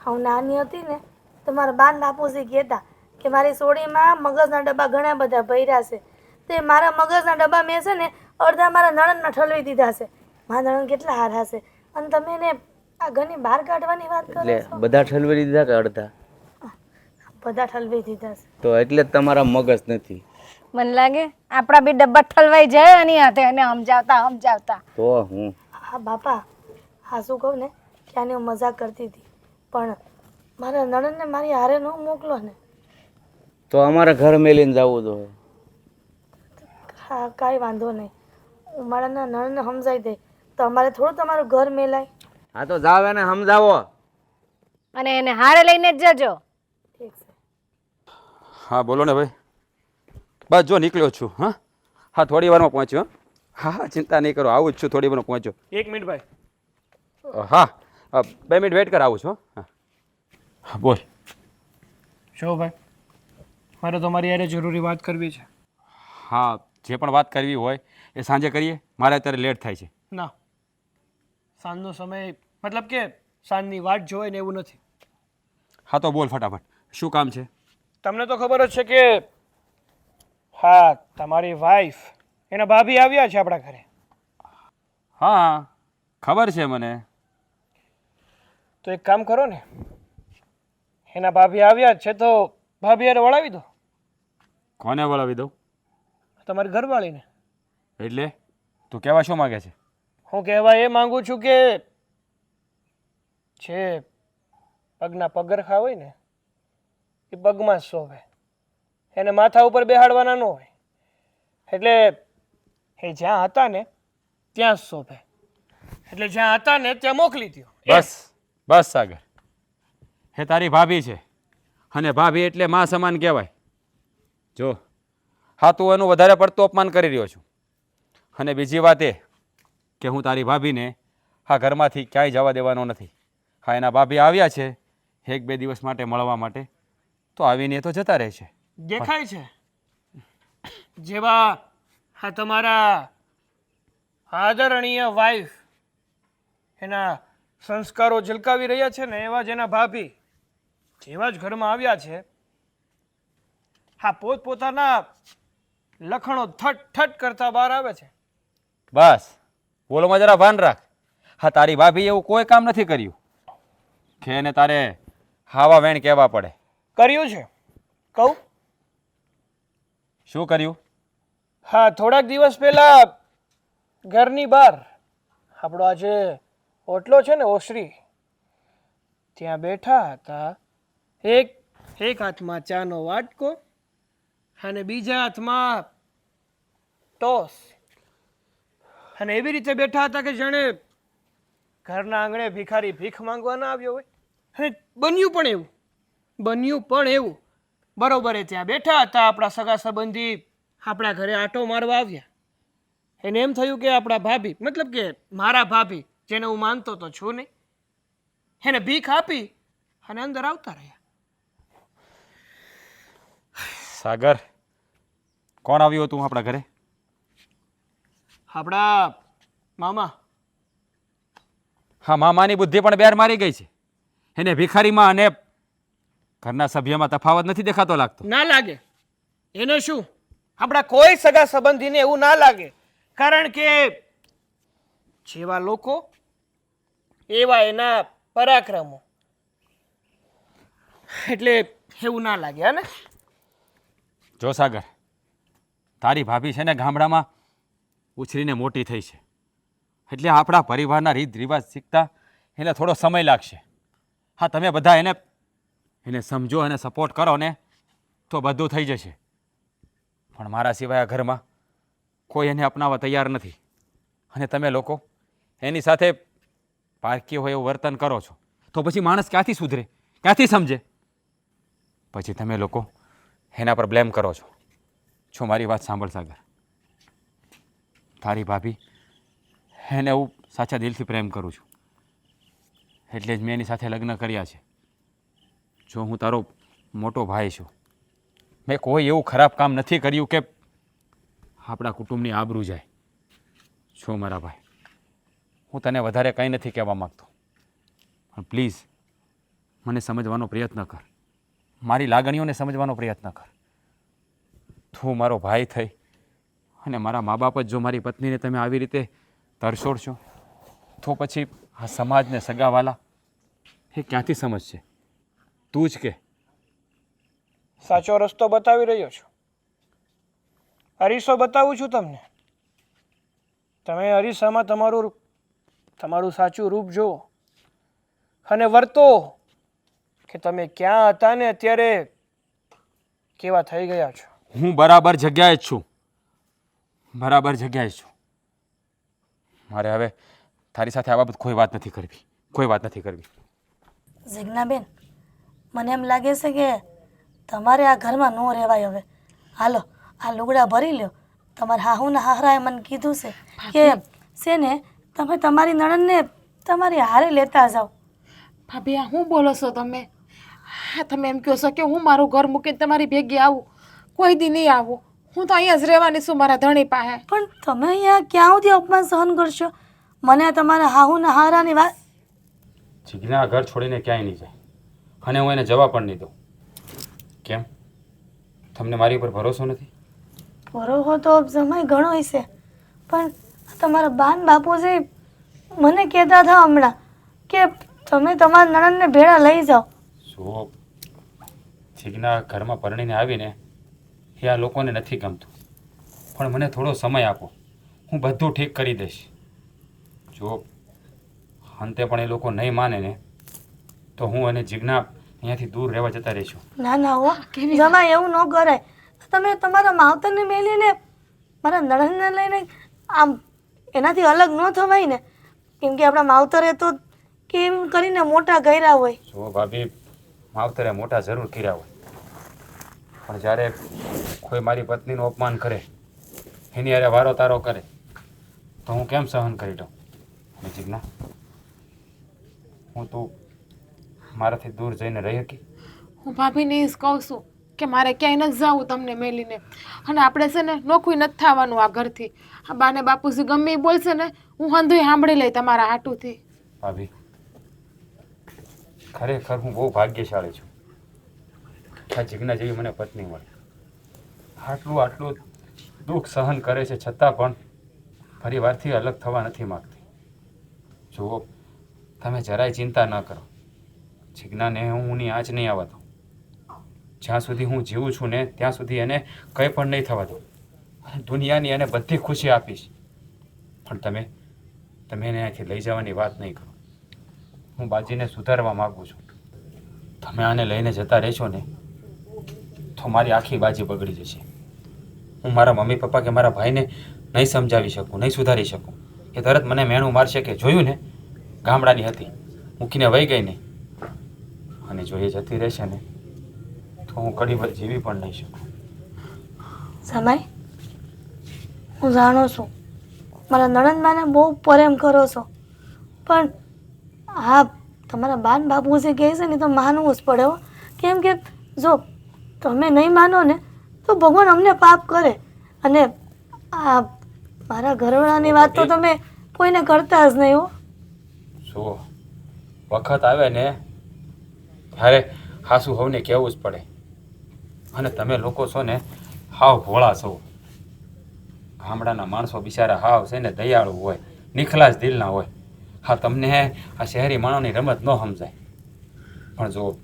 હું નાની હતી ને તો મારા બાન બાપુજી કહેતા કે કે મારી સોડીમાં મગજના ડબ્બા ઘણા બધા ભર્યા છે. તે મારા મગજના ડબ્બા મેં છે ને અડધા મારા નણંદના ઠલવી દીધા છે. મારા નણંદ કેટલા હારા છે અને તમે એને આ ઘરની બહાર કાઢવાની વાત કરો એટલે છો? બધા ઠલવી દીધા કે અડધા? બધા ઠલવી દીધા છે. તો એટલે જ તમારા મગજ નથી. મને લાગે આપણા બી ડબ્બા ઠલવાઈ જાય એની હાથે અને સમજાવતા તો હું હા બાપા, હા શું કહું ને કે આને હું મજાક કરતી હતી, પણ મારા નણંદને મારી હારે ન મોકલો ને. તો અમારા ઘર મેલીને જવું તો હા કાંઈ વાંધો નહીં, હું મારા નણંદને સમજાવી દઈ તો અમારે થોડું તમારું ઘર મેલાય. હા તો જાવ એને સમજાવો. અને એને હારે લઈને જ જજો. ઠીક છે. હા બોલો ને ભાઈ. બસ જો નીકળ્યો છું. હા હા થોડી વારમાં પહોંચ્યો. હા હા ચિંતા નહીં કરો, આવું જ છું, થોડી વારમાં પહોંચ્યો. 1 મિનિટ ભાઈ. હા 2 મિનિટ વેઇટ કર, આવું છું. હા હા બોલ. જો ભાઈ, મારે તમારી યારે જરૂરી વાત કરવી છે. હા જે પણ વાત કરવી હોય એ સાંજે કરીએ, મારે અત્યારે લેટ થાય છે. ના, સાંજનો સમય મતલબ કે સાંજની વાટ જોવાય ને એવું નથી. હા તો બોલ ફટાફટ, શું કામ છે? તમને તો ખબર જ છે કે હા તમારી વાઈફ એના ભાભી આવ્યા છે આપણા ઘરે. હા ખબર છે મને. તો એક કામ કરો ને, એના ભાભી આવ્યા જ છે તો ભાભી યારે વળાવી દો. કોને વળાવી દઉં? તમારી ઘરવાળીને. એટલે તું કહેવા શું માગે છે? હું કહેવા એ માંગુ છું કે જે પગના પગરખા હોય ને એ પગમાં જ શોભે, એને માથા ઉપર બેહાડવાના ન હોય. એટલે એ જ્યાં હતા ને ત્યાં જ શોભે, એટલે જ્યાં હતા ને ત્યાં મોકલી દો. બસ બસ સાગર, હે તારી ભાભી છે અને ભાભી એટલે માં સમાન કહેવાય. જો હા તું એનું વધારે પડતું અપમાન કરી રહ્યો છું. અને બીજી વાત એ કે હું તારી ભાભીને હા ઘરમાંથી ક્યાંય જવા દેવાનો નથી. હા એના ભાભી આવ્યા છે 1-2 દિવસ માટે મળવા માટે, તો આવીને તો જતા રહે છે. દેખાય છે જેવા હા તમારા આદરણીય વાઈફ એના સંસ્કારો ઝલકાવી રહ્યા છે ને એવા જ એના ભાભી જેવા જ ઘરમાં આવ્યા છે. હા પોતપોતાના લખણો થટ થટ કરતા બહાર આવે છે. બસ બોલોમાં જરા ભાન રાખ. હા તારી ભાભી એવું કોઈ કામ નથી કર્યું કે એને તારે હાવા વેણ કહેવા પડે. કર્યું છે કહું? શું કર્યું? હા થોડાક દિવસ પહેલા ઘરની બહાર આપણો આજે ઓટલો છે ને ઓસરી, ત્યાં બેઠા હતા. એક હાથમાં ચાનો વાટકો અને બીજા હાથમાં ટોસ, અને એવી રીતે બેઠા હતા કે જાણે ઘરના આંગણે ભિખારી ભીખ માંગવા ના આવ્યો હોય. અને બન્યું પણ એવું બરોબર એ ત્યાં બેઠા હતા. આપણા સગા સંબંધી આપણા ઘરે આંટો મારવા આવ્યા. એને એમ થયું કે આપણા ભાભી મતલબ કે મારા ભાભી જેને હું માનતો તો છું નહીં, એને ભીખ આપી અને અંદર આવતા રહ્યા. સાગર કોણ આવ્યું હતું આપણા ઘરે? આપણા મામા. હા મામાની બુદ્ધિ પણ બેર મારી ગઈ છે. એને ભિખારીમાં અને ઘરના સભ્યમાં તફાવત નથી દેખાતો લાગતો. ના લાગે એને શું, આપણા કોઈ સગા સંબંધીને એવું ના લાગે, કારણ કે જેવા લોકો એવા એના પરાક્રમો, એટલે એવું ના લાગે. હા ને જો સાગર, તારી ભાભી છે ને ગામડામાં ઉછરીને મોટી થઈ છે, એટલે આપણા પરિવારના રીત રિવાજ શીખતા એને થોડો સમય લાગશે. હા તમે બધા એને સમજો અને સપોર્ટ કરો ને તો બધું થઈ જશે. પણ મારા સિવાય આ ઘરમાં કોઈ એને અપનાવવા તૈયાર નથી, અને તમે લોકો એની સાથે પારકી હોય એવું વર્તન કરો છો, તો પછી માણસ ક્યાંથી સુધરે, ક્યાંથી સમજે? પછી તમે લોકો એના પર બ્લેમ કરો છો. છો મારી વાત સાંભળ સાગર, તારી ભાભી એને હું સાચા દિલથી પ્રેમ કરું છું, એટલે જ મેં એની સાથે લગ્ન કર્યા છે. જો હું તારો મોટો ભાઈ છું, મેં કોઈ એવું ખરાબ કામ નથી કર્યું કે આપણા કુટુંબની આબરૂ જાય. છો મારા ભાઈ, હું તને વધારે કંઈ નથી કહેવા માગતો, પણ પ્લીઝ મને સમજવાનો પ્રયત્ન કર. મારી લાગણીઓને સમજવાનો પ્રયત્ન કર. તું મારો ભાઈ થઈ અને મારા મા બાપ જ જો મારી પત્નીને તમે આવી રીતે તરછોડશો તો પછી આ સમાજને સગાવાલા એ ક્યાંથી સમજશે? તું જ કે. સાચો રસ્તો બતાવી રહ્યો છું. અરીસો બતાવું છું તમને. તમે અરીસામાં તમારું સાચું રૂપ જુઓ અને વર્તો કે તમે ક્યાં હતા ને અત્યારે કેવા થઈ ગયા છો. હું બરાબર જગ્યાએ જ છું. બરાબર જગ્યાએ જ છું. મારે હવે તારી સાથે આ બાબત કોઈ વાત નથી કરવી. કોઈ વાત નથી કરવી. જિજ્ઞાબેન, મને એમ લાગે છે કે તમારે આ ઘરમાં ન રહેવાય હવે. હાલો, આ લુગડા ભરી લ્યો. તમારા હાહુના હાહરાએ મને કીધું છે કે ને તમે તમારી નણંદને તમારી હારે લેતા જાઓ. ભાભી આ શું બોલો છો તમે? હા, તમે એમ કહો છો કે હું મારું ઘર મૂકીને તમારી ભેગી આવું? કોઈ દી નહીં આવું. હું તો અહીંયા જ રહેવાની છું મારા ધણી પાસે. પણ તમે અહીંયા ક્યાં સુધી અપમાન સહન કરશો? મને તમારા હાહુના હારાની વાત. જીજ્ઞા આ ઘર છોડીને ક્યાંય નહીં જાય અને હું એને જવા પણ નહીં દઉં. કેમ? તમને મારી ઉપર ભરોસો નથી? ભરોસો તો સમય ઘણો હશે, પણ તમારા બાન બાપુજી મને કહેતા હતા હમણાં કે તમે તમારા નણંદને ભેળા લઈ જાઓ. જો જીજ્ઞા ઘરમાં પરણીને આવીને એ આ લોકોને નથી ગમતું, પણ મને થોડો સમય આપો, હું બધું ઠીક કરી દઈશ. જો અંતે પણ એ લોકો નહીં માને ને તો હું અને જીજ્ઞા અહીંયાથી દૂર રહેવા જતા રહીશું. ના ના હો જમાઈ, એવું ન કરાય. તમે તમારા માવતરને મેલીને મારા નણંદને લઈને આમ એનાથી અલગ ન થવાય ને, કેમ કે આપણા માવતરે તો કેમ કરીને મોટા કર્યા હોય. જો ભાભી, માવતરે મોટા જરૂર કર્યા હોય, પણ જ્યારે કોઈ મારી પત્નીનું અપમાન કરે, એની હારે વારો તારો કરે, તો હું કેમ સહન કરી દઉં? અને જીજ્ઞા, હું તું મારાથી દૂર જઈને રહી શકી? હું ભાભીને એ જ કહું છું કે મારે ક્યાંય નથી જવું તમને મેલીને. અને આપણે છે ને નોખું નથી થવાનું આ ઘરથી. આ બાને બાપુજી ગમે એ બોલશે ને હું હંધુય સાંભળી લઈ તમારા હાટુથી. ભાભી, ખરેખર હું બહુ ભાગ્યશાળી છું. આ જીજ્ઞા જેવી મને પત્ની મળી. આટલું દુઃખ સહન કરે છે છતાં પણ પરિવારથી અલગ થવા નથી માગતી. જુઓ, તમે જરાય ચિંતા ન કરો. જીજ્ઞાને હું ની આંચ નહીં આવવા દઉં. જ્યાં સુધી હું જીવું છું ને ત્યાં સુધી એને કંઈ પણ નહીં થવા દઉં. દુનિયાની એને બધી ખુશી આપીશ. પણ તમે એને અહીંથી લઈ જવાની વાત નહીં કરો. હું બાજીને સુધારવા માગું છું. તમે આને લઈને જતા રહેશો ને તો મારી આખી બાજી બગડી જશે. હું મારા મમ્મી પપ્પા કે મારા ભાઈને નહીં સમજાવી શકું, નહીં સુધારી શકું. એ તરત મને મેણું મારશે કે જોયું ને, ગામડાની હતી, મૂકીને વહી ગઈ નહીં. અને જો એ જતી રહેશે ને તો હું ઘડીભર જીવી પણ નહીં શકું. સમય, હું જાણું છું મારા નણંદબાને બહુ પ્રેમ કરો છો, પણ હા તમારા બાન બાપુજી કહે છે ને તો માનવું જ પડે હો. કેમ કે જો તમે નહીં માનો ને તો ભગવાન અમને પાપ કરે. અને આ મારા ઘરવાળાની વાત તો તમે કોઈને કરતા જ નહીં હો. જુઓ, વખત આવે ને ત્યારે હાસુ હવને કહેવું જ પડે. અને તમે લોકો છો ને હાવ ભોળા છો. ગામડાના માણસો બિચારા હાવ છે ને દયાળુ હોય, નિખલાસ દિલના હોય. હા, તમને આ શહેરી માણસની રમત ન સમજાય. પણ જો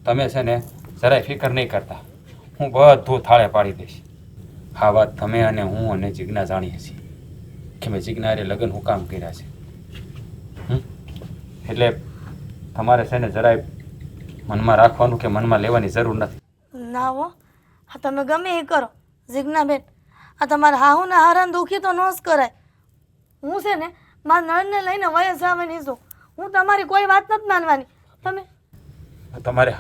તમે છે ને જરાય ફિકર નહીં કરતા, હું બધું થાળે પાડી દઈશ. આ વાત તમે અને હું અને જીજ્ઞા જાણીએ છીએ કે મેં જીજ્ઞાએ લગ્ન હું કામ કર્યા છે. એટલે તમારે છે ને જરાય મનમાં રાખવાનું કે મનમાં લેવાની જરૂર નથી. ના હો, હા તમે ગમે એ કરો જીજ્ઞાબેન. આ તમારા હાહુના હારાને દુઃખી તો ન જ કરાય. હું છે ને મારા નણંદને લઈને વયસ આવવાની છું. હું તમારી કોઈ વાત નથી માનવાની. તમે તમારે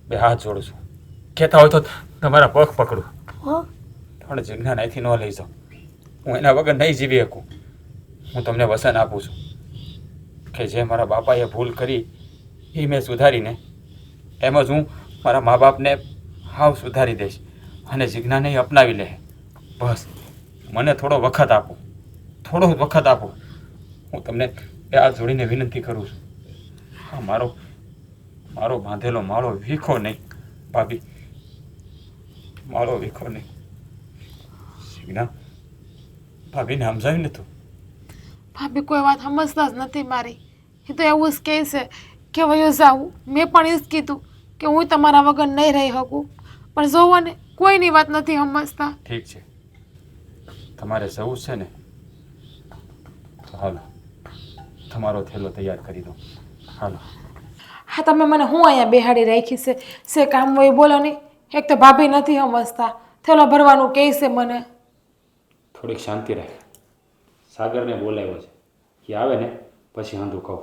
બે હાથ જોડું છું. કહેતા હોય તો તમારા પગ પકડું, હો પણ જીજ્ઞાને અહીંથી ન લઈ જાઉં. હું એના વગર નહીં જીવી શકું. હું તમને વસન આપું છું કે જે મારા બાપાએ ભૂલ કરી એ મેં સુધારીને એમ જ હું મારા મા બાપને હાવ સુધારી દઈશ અને જીજ્ઞાને અપનાવી લે. બસ મને થોડો વખત આપો, થોડો વખત આપો. હું તમને બે હાથ જોડીને વિનંતી કરું છું. હા, મારો બાંધેલો માળો વીખો નહીં. ભાભી મારો વિખો નહીં. સિગ્ના ભાભીને સમજાવ્યું ને તું? ભાભી કોઈ વાત સમજતા જ નથી મારી. એ તો એવું જ કહે છે કે વયો જાવું. મેં પણ એ જ કીધું કે હું તમારા વગર નહીં રહી શકું, પણ જોવો ને કોઈની વાત નથી સમજતા. ઠીક છે, તમારે જવું છે ને તો હાલો, તમારો થેલો તૈયાર કરી દો. હાલો. હા, તમે મને હું અહીંયા બેહાડી રાખી છે કામ હોય બોલો નહીં. એક તો ભાભી નથી સમજતા, થેલો ભરવાનું કહે છે મને. થોડીક શાંતિ રાખ. સાગરને બોલાવ્યો છે, કે આવે ને પછી હાંધું કહું.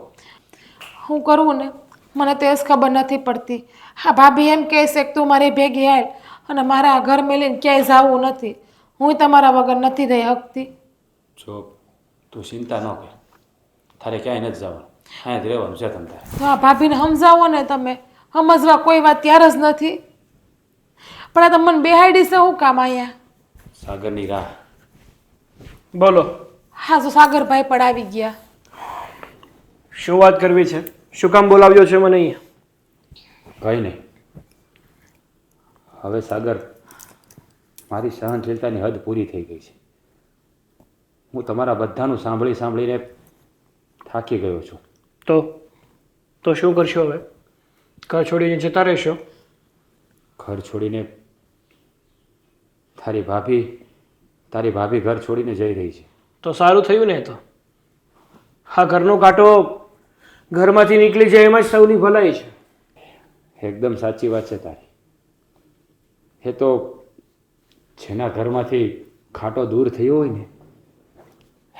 હું કરવું ને મને તો એ જ ખબર નથી પડતી. હા, ભાભી એમ કહે છે કે તું મારી ભેગી હાલ, અને મારા આ ઘર મેલીને ક્યાંય જવું નથી. હું તમારા વગર નથી રહી શકતી. જો તું ચિંતા ન કર, તારે ક્યાંય નથી જવાનું, અહીંયા જ રહેવાનું છે તમ તારે. તો આ ભાભીને સમજાવો ને તમે. સમજવા કોઈ વાત ત્યાર જ નથી. પણ આ તમે મને બેહાડી છે શું કામ અહીંયા? સાગરની રાહ. બોલો, હા, તો સાગરભાઈ પણ આવી ગયા. શું વાત કરવી છે? શું કામ બોલાવ્યો છે મને અહીંયા? કંઈ નહીં. હવે સાગર, મારી સહનશીલતાની હદ પૂરી થઈ ગઈ છે. હું તમારા બધાનું સાંભળીને થાકી ગયો છું. તો શું કરશો હવે? ઘર છોડીને જતા રહેશો? ઘર છોડીને તારી ભાભી ઘર છોડીને જઈ રહી છે. તો સારું થયું ને. તો હા, ઘરનો કાંટો ઘરમાંથી નીકળી જાય એમાં જ સૌની ભલાઈ છે. એકદમ સાચી વાત છે તારી. એ તો જેના ઘરમાંથી કાંટો દૂર થયો હોય ને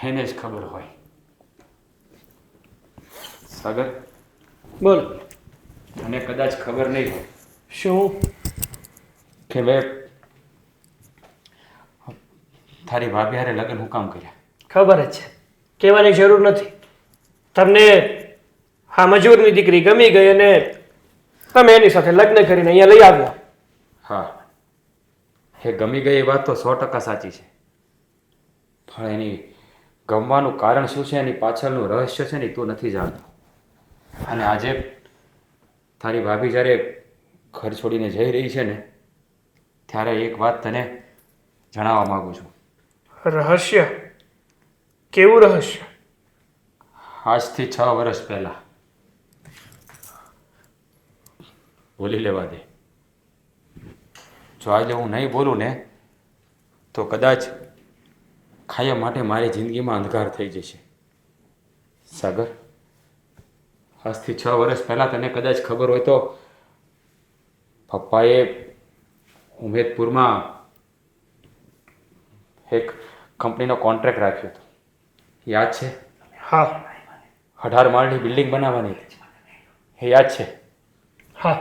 એને જ ખબર હોય. સાગર, બોલો. મને કદાચ ખબર નહીં હોય શું? કે મેં તારી ભાભી હારે લગ્ન હું કામ કર્યા. ખબર જ છે, કહેવાની જરૂર નથી. તમને હા મજૂરની દીકરી ગમી ગઈ અને તમે એની સાથે લગ્ન કરીને અહીંયા લઈ આવ્યા. હા, એ ગમી ગઈ એ વાત તો 100% સાચી છે, પણ એની ગમવાનું કારણ શું છે, એની પાછળનું રહસ્ય છે ને તું નથી જાણતો. અને આજે તારી ભાભી જ્યારે ઘર છોડીને જઈ રહી છે ને ત્યારે એક વાત તને જણાવવા માગું છું. રહસ્ય? કેવું રહસ્ય? આજથી 6 વર્ષ પહેલા. બોલી લેવા દે. જો આજે હું નહીં બોલું ને તો કદાચ કાયમ માટે મારી જિંદગીમાં અંધકાર થઈ જશે. સાગર, આજથી 6 વર્ષ પહેલાં તને કદાચ ખબર હોય તો પપ્પાએ ઉમેદપુરમાં એક કંપનીનો કોન્ટ્રાક્ટ રાખ્યો હતો. યાદ છે? હા. 18 માળની બિલ્ડિંગ બનાવવાની હતી. એ યાદ છે? હા.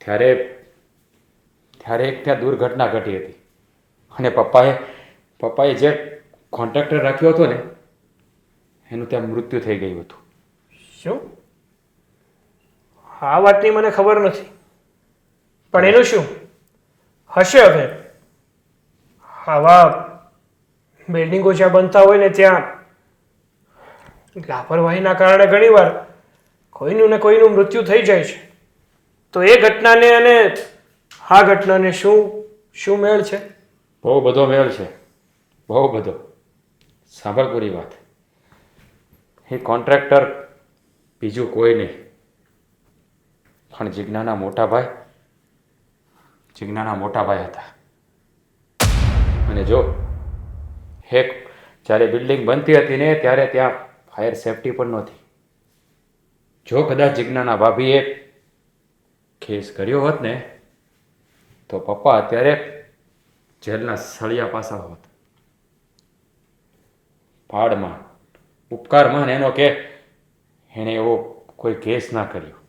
ત્યારે એક ત્યાં દુર્ઘટના ઘટી હતી અને પપ્પાએ જે કોન્ટ્રાક્ટર રાખ્યો હતો ને એનું ત્યાં મૃત્યુ થઈ ગયું હતું. શું? આ વાતની મને ખબર નથી, પણ એનું શું હશે? હવે આવા બિલ્ડિંગો જ્યાં બનતા હોય ને ત્યાં લાપરવાહીના કારણે ઘણીવાર કોઈનું ને કોઈનું મૃત્યુ થઈ જાય છે. તો એ ઘટનાને અને આ ઘટનાને શું મેળ છે? બહુ બધો મેળ છે, બહુ બધો. સાંભળ પૂરી વાત. એ કોન્ટ્રાક્ટર બીજું કોઈ નહીં પણ જિજ્ઞાના મોટા ભાઈ હતા. અને જો જ્યારે બિલ્ડિંગ બનતી હતી ને ત્યારે ત્યાં ફાયર સેફટી પણ નહોતી. જો કદાચ જિજ્ઞાના ભાભીએ કેસ કર્યો હોત ને તો પપ્પા અત્યારે જેલના સળિયા પાસા હોત. પાડમાં ઉપકારમાં એનો કે એણે એવો કોઈ કેસ ના કર્યો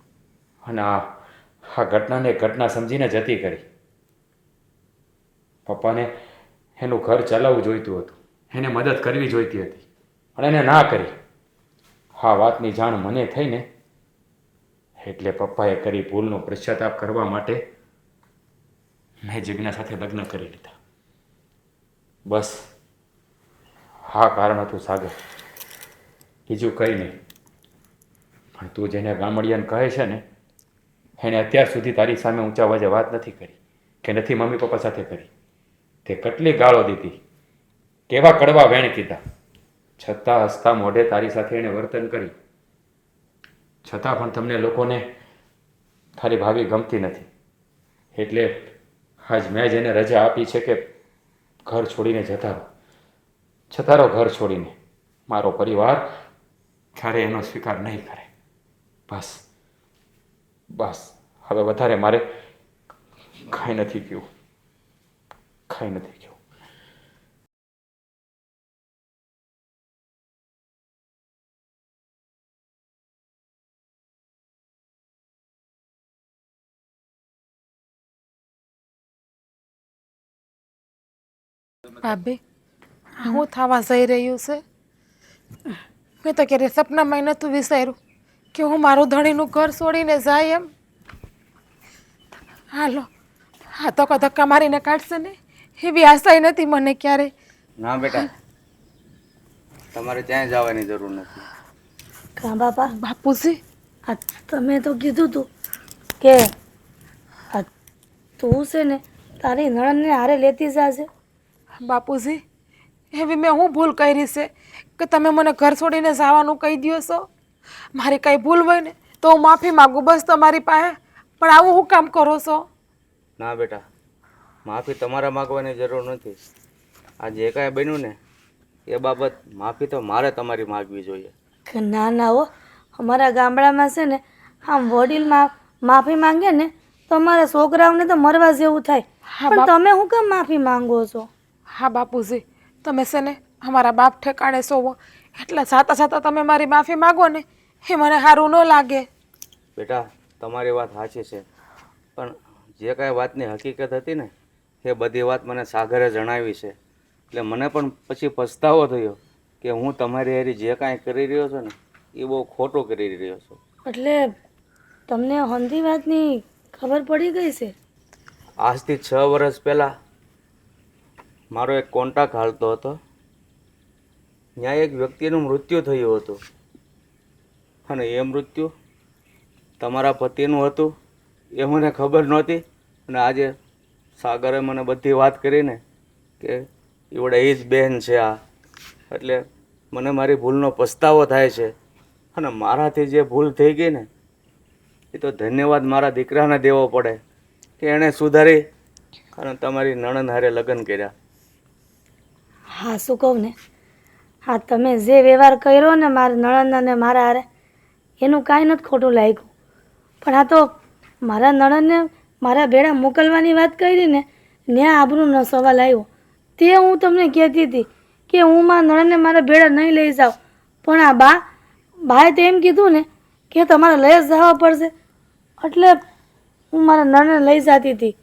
અને આ ઘટના સમજીને જતી કરી. પપ્પાને એનું ઘર ચલાવવું જોઈતું હતું, એને મદદ કરવી જોઈતી હતી પણ એને ના કરી. આ વાતની જાણ મને થઈ ને એટલે પપ્પાએ કરી ભૂલનો પશ્ચાતાપ કરવા માટે મેં જિજ્ઞા સાથે લગ્ન કરી લીધા. બસ હા કારણ હતું સાગર, બીજું કંઈ નહીં. પણ તું જેને ગામડિયાને કહે છે ને એણે અત્યાર સુધી તારી સામે ઊંચા અવાજે વાત નથી કરી કે નથી મમ્મી પપ્પા સાથે કરી. તે કેટલી ગાળો દીધી, કેવા કડવા વેણ કીધા, છતાં હસતા મોઢે તારી સાથે એણે વર્તન કર્યું. છતાં પણ તમને લોકોને તારી ભાભી ગમતી નથી, એટલે આજ મેં જ એને રજા આપી છે કે ઘર છોડીને જતા રહો. જતા રહો ઘર છોડીને. મારો પરિવાર ક્યારે એનો સ્વીકાર નહીં કરે. બસ બસ, હવે વધારે મારે કાંઈ નથી કહ્યું, કાંઈ નથી કહ્યું. ભાભી શું થવા જઈ રહ્યું છે? મેં તો ક્યારે સપનામાં નહોતું વિચાર્યું કે હું મારું ધણીનું ઘર છોડીને જાય એમ. હાલો, હા તો ધક્કા મારીને કાઢશે ને એવી આશા નથી મને ક્યારે. ના બેટા, તમારે ક્યાંય જવાની જરૂર નથી. કાં બાપા? બાપુજી, આ તમે તો કીધું તું કે આ તું છે ને તારી નણંદને હારે લેતી જાશે. બાપુજી, એવી મેં હું ભૂલ કરી છે કે તમે મને ઘર છોડીને જવાનું કહી દો છો? મારી કાંઈ ભૂલ હોય ને તો હું માફી માગું બસ તમારી પાસે, પણ આવું હું કામ કરો છો? ના બેટા, માફી તમારે માગવાની જરૂર નથી. આ જે કાંઈ બન્યું ને એ બાબત માફી તો મારે તમારી માગવી જોઈએ. કે ના ના હો, અમારા ગામડામાં છે ને આમ વડીલ માફી માંગે ને તો અમારા છોકરાઓને તો મરવા જેવું થાય. પણ તમે શું કામ માફી માંગો છો? હા બાપુજી, તમે છે ને અમારા બાપ ઠેકાણે સોવો એટલે સાતા સાતા તમે મારી માફી માગો ને એ મને સારું ન લાગે. બેટા, તમારી વાત સાચી છે, પણ જે કાંઈ વાતની હકીકત હતી ને એ બધી વાત મને સાગરે જણાવી છે. એટલે મને પણ પછી પછતાવો થયો કે હું તમારી હારી જે કાંઈ કરી રહ્યો છું ને એ બહુ ખોટું કરી રહ્યો છું. એટલે તમને હંધી વાતની ખબર પડી ગઈ છે? આજથી 6 વર્ષ પહેલાં મારો એક કોન્ટ્રાક્ટ હાલતો હતો. ત્યાં એક વ્યક્તિનું મૃત્યુ થયું હતું અને એ મૃત્યુ તમારા પતિનું હતું એ મને ખબર નહોતી. અને આજે સાગરે મને બધી વાત કરીને કે એવડે એ જ બહેન છે આ. એટલે મને મારી ભૂલનો પસ્તાવો થાય છે. અને મારાથી જે ભૂલ થઈ ગઈ ને એ તો ધન્યવાદ મારા દીકરાને દેવો પડે કે એણે સુધારી અને તમારી નણંદ હારે લગ્ન કર્યા. હા, શું કહું ને, હા તમે જે વ્યવહાર કર્યો ને મારા નણંદ અને મારા હારે એનું કાંઈ નથી ખોટું લાગ્યું. પણ આ તો મારા નણંદને મારા ભેળા મોકલવાની વાત કરી ને ત્યાં આબરૂનો સવાલ આવ્યો. તે હું તમને કહેતી હતી કે હું મારા નણંદને મારા ભેળા નહીં લઈ જાઉં, પણ આ બાએ તો એમ કીધું ને કે તમારે લઈ જ જવા પડશે, એટલે હું મારા નણંદને લઈ જતી હતી.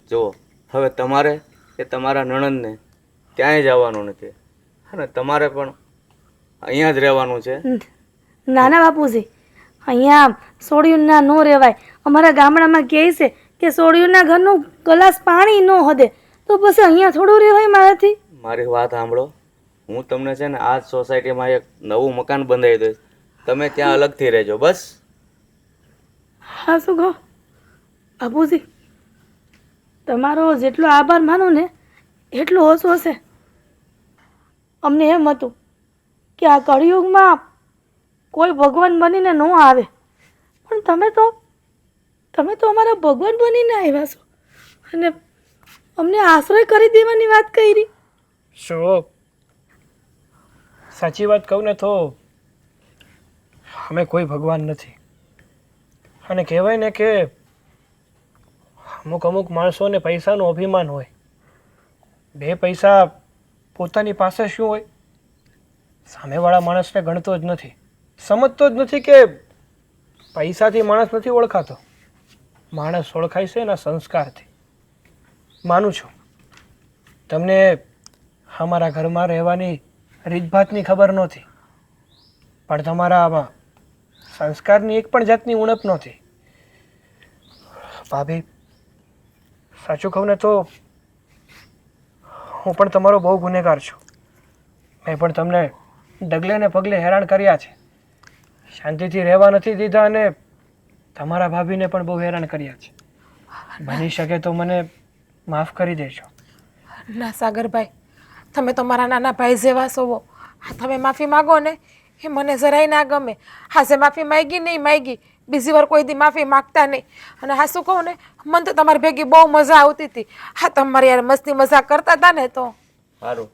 જુઓ, હવે તમારે એ તમારા નણંદને ક્યાંય જવાનું નથી અને તમારે પણ અહીંયા જ રહેવાનું છે. નાના બાપુજી, અહીંયા સોડિયુંના ન રહેવાય. અમારા ગામડામાં કહે છે કે સોડિયુંના ઘરનું ગ્લાસ પાણી ન હદે, તો પછી અહીંયા થોડું રહેવાય મારાથી? મારી વાત સાંભળો, હું તમને છે ને આ જ સોસાયટીમાં એક નવું મકાન બંધાવી દઈશ, તમે ત્યાં અલગથી રહેજો બસ. હા, શું કહો બાપુજી, તમારો જેટલો આભાર માનો ને એટલું ઓછું હશે. અમને એમ હતું કે આ કળિયુગમાં કોઈ ભગવાન બનીને ન આવે, પણ તમે તો અમારા ભગવાન બનીને આવ્યા છો અને અમને આશ્રય કરી દેવાની વાત કરી. શું સાચી વાત કહું ને તો અમે કોઈ ભગવાન નથી. અને કહેવાય ને કે અમુક માણસોને પૈસાનું અભિમાન હોય. 2 પૈસા પોતાની પાસે શું હોય સામેવાળા માણસને ગણતો જ નથી, સમજતો જ નથી કે પૈસાથી માણસ નથી ઓળખાતો, માણસ ઓળખાય છે એના સંસ્કારથી. માનું છું તમને અમારા ઘરમાં રહેવાની રીતભાતની ખબર નહોતી, પણ તમારા આમાં સંસ્કારની એક પણ જાતની ઉણપ નહોતી. ભાભી, સાચું કહું ને તો હું પણ તમારો બહુ ગુનેગાર છું. મેં પણ તમને ડગલે ને પગલે હેરાન કર્યા છે, શાંતિથી રહેવા નથી દીધા અને તમારા ભાભીને પણ બહુ હેરાન કર્યા છે. બની શકે તો મને માફ કરી દેજો. ના સાગરભાઈ, તમે તો મારા નાના ભાઈ જેવા છો. હા, તમે માફી માગો ને એ મને જરાય ના ગમે. હાસે માફી માંગી નહીં માંગી, બીજી વાર કોઈ દી માફી માગતા નહીં. અને હા શું કહું ને, મને તો તમારી ભેગી બહુ મજા આવતી હતી. હા, તમારી યાર મસ્તી મજાક કરતા હતા ને તો. સારું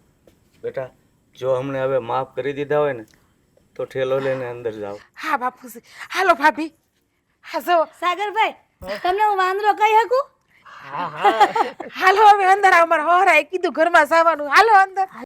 બેટા, જો અમને હવે માફ કરી દીધા હોય ને તો ઠેલો લઈને અંદર જાઓ. હા બાપુજી, હાલો ભાભી. હા જો સાગરભાઈ, તમને હું વાંદરો કહી શકું? હાલો હવે અંદર આવો. મારા હોરાએ કીધું ઘરમાં જવાનું. હાલો અંદર.